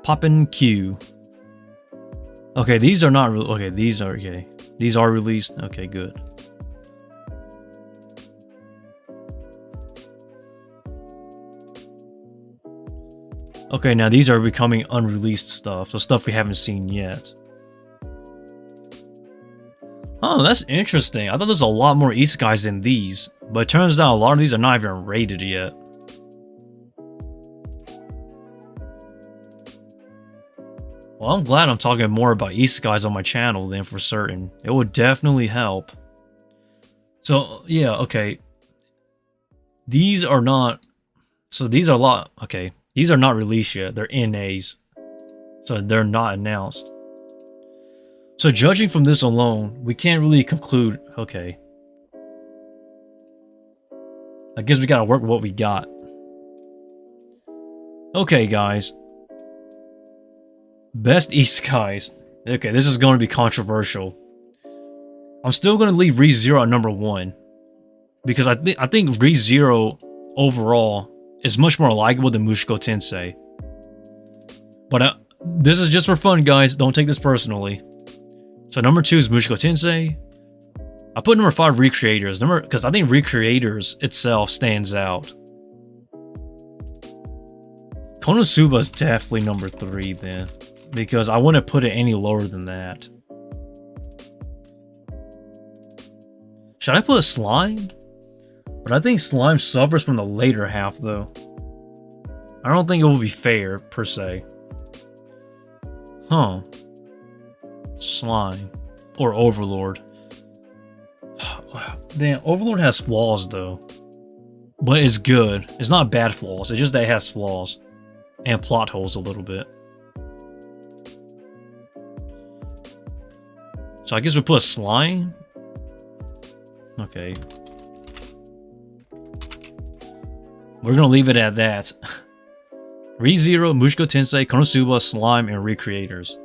Poppin' Q. Okay, these are not okay. These are okay. These are released. Okay, good. Okay, now these are becoming unreleased stuff, so stuff we haven't seen yet. Oh, that's interesting. I thought there's a lot more isekais than these, but it turns out a lot of these are not even rated yet. Well, I'm glad I'm talking more about isekais on my channel than for certain. It would definitely help. So, yeah, okay. These are not... So these are a lot... Okay. These are not released yet. They're NAs. So they're not announced. So judging from this alone, we can't really conclude... Okay. I guess we gotta work with what we got. Okay, guys. Best isekais. Okay, this is going to be controversial. I'm still going to leave Re:Zero at number 1. Because I think Re:Zero overall is much more likable than Mushoku Tensei. But this is just for fun, guys. Don't take this personally. So number 2 is Mushoku Tensei. I put number 5 Recreators. Because I think Recreators itself stands out. Konosuba is definitely number 3 then. Because I wouldn't put it any lower than that. Should I put Slime? But I think Slime suffers from the later half though. I don't think it will be fair, per se. Huh. Slime. Or Overlord. Damn, Overlord has flaws though. But it's good. It's not bad flaws, it's just that it has flaws. And plot holes a little bit. So I guess we put Slime. Okay. We're gonna leave it at that. Re:Zero, Mushoku Tensei, Konosuba, Slime, and Recreators.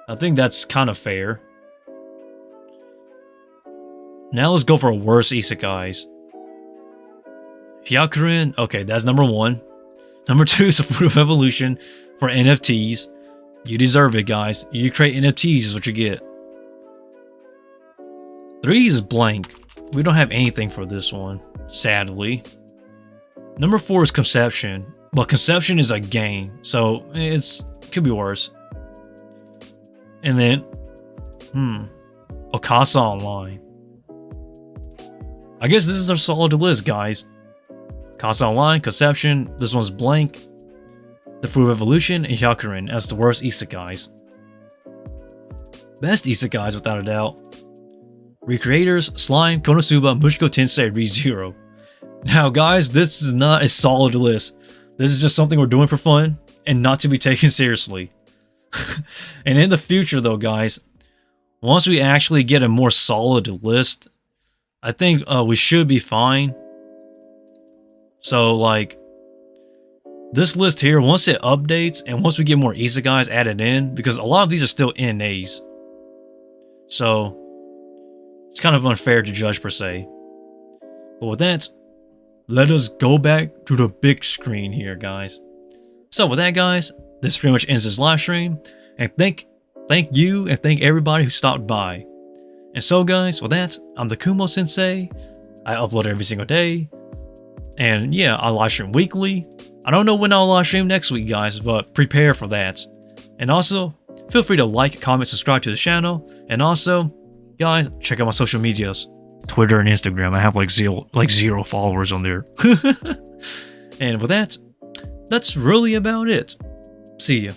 I think that's kind of fair. Now let's go for worst isekais. Hyakuren, okay, that's number 1. Number 2 is Fruit of Evolution for NFTs. You deserve it, guys. You create NFTs is what you get. 3 is blank. We don't have anything for this one, sadly. Number 4 is Conception. But Conception is a game, so it could be worse. And then, Okasa Online. I guess this is our solid list, guys. Okasa Online, Conception, this one's blank. The Fruit of Evolution, and Hyakuren as the worst isekais. Best isekais, without a doubt. Recreators, Slime, Konosuba, Mushoku Tensei, Re:Zero. Now, guys, this is not a solid list. This is just something we're doing for fun, and not to be taken seriously. And in the future, though, guys, once we actually get a more solid list, I think we should be fine. So, like... This list here, once it updates, and once we get more isekais added in, because a lot of these are still NAs. So, it's kind of unfair to judge per se. But with that, let us go back to the big screen here, guys. So with that, guys, this pretty much ends this live stream. And thank you and thank everybody who stopped by. And so, guys, with that, I'm the Kumo Sensei. I upload every single day. And yeah, I live stream weekly. I don't know when I'll live stream next week, guys, but prepare for that. And also, feel free to like, comment, subscribe to the channel. And also, guys, check out my social medias. Twitter and Instagram. I have like zero followers on there. And with that, that's really about it. See ya.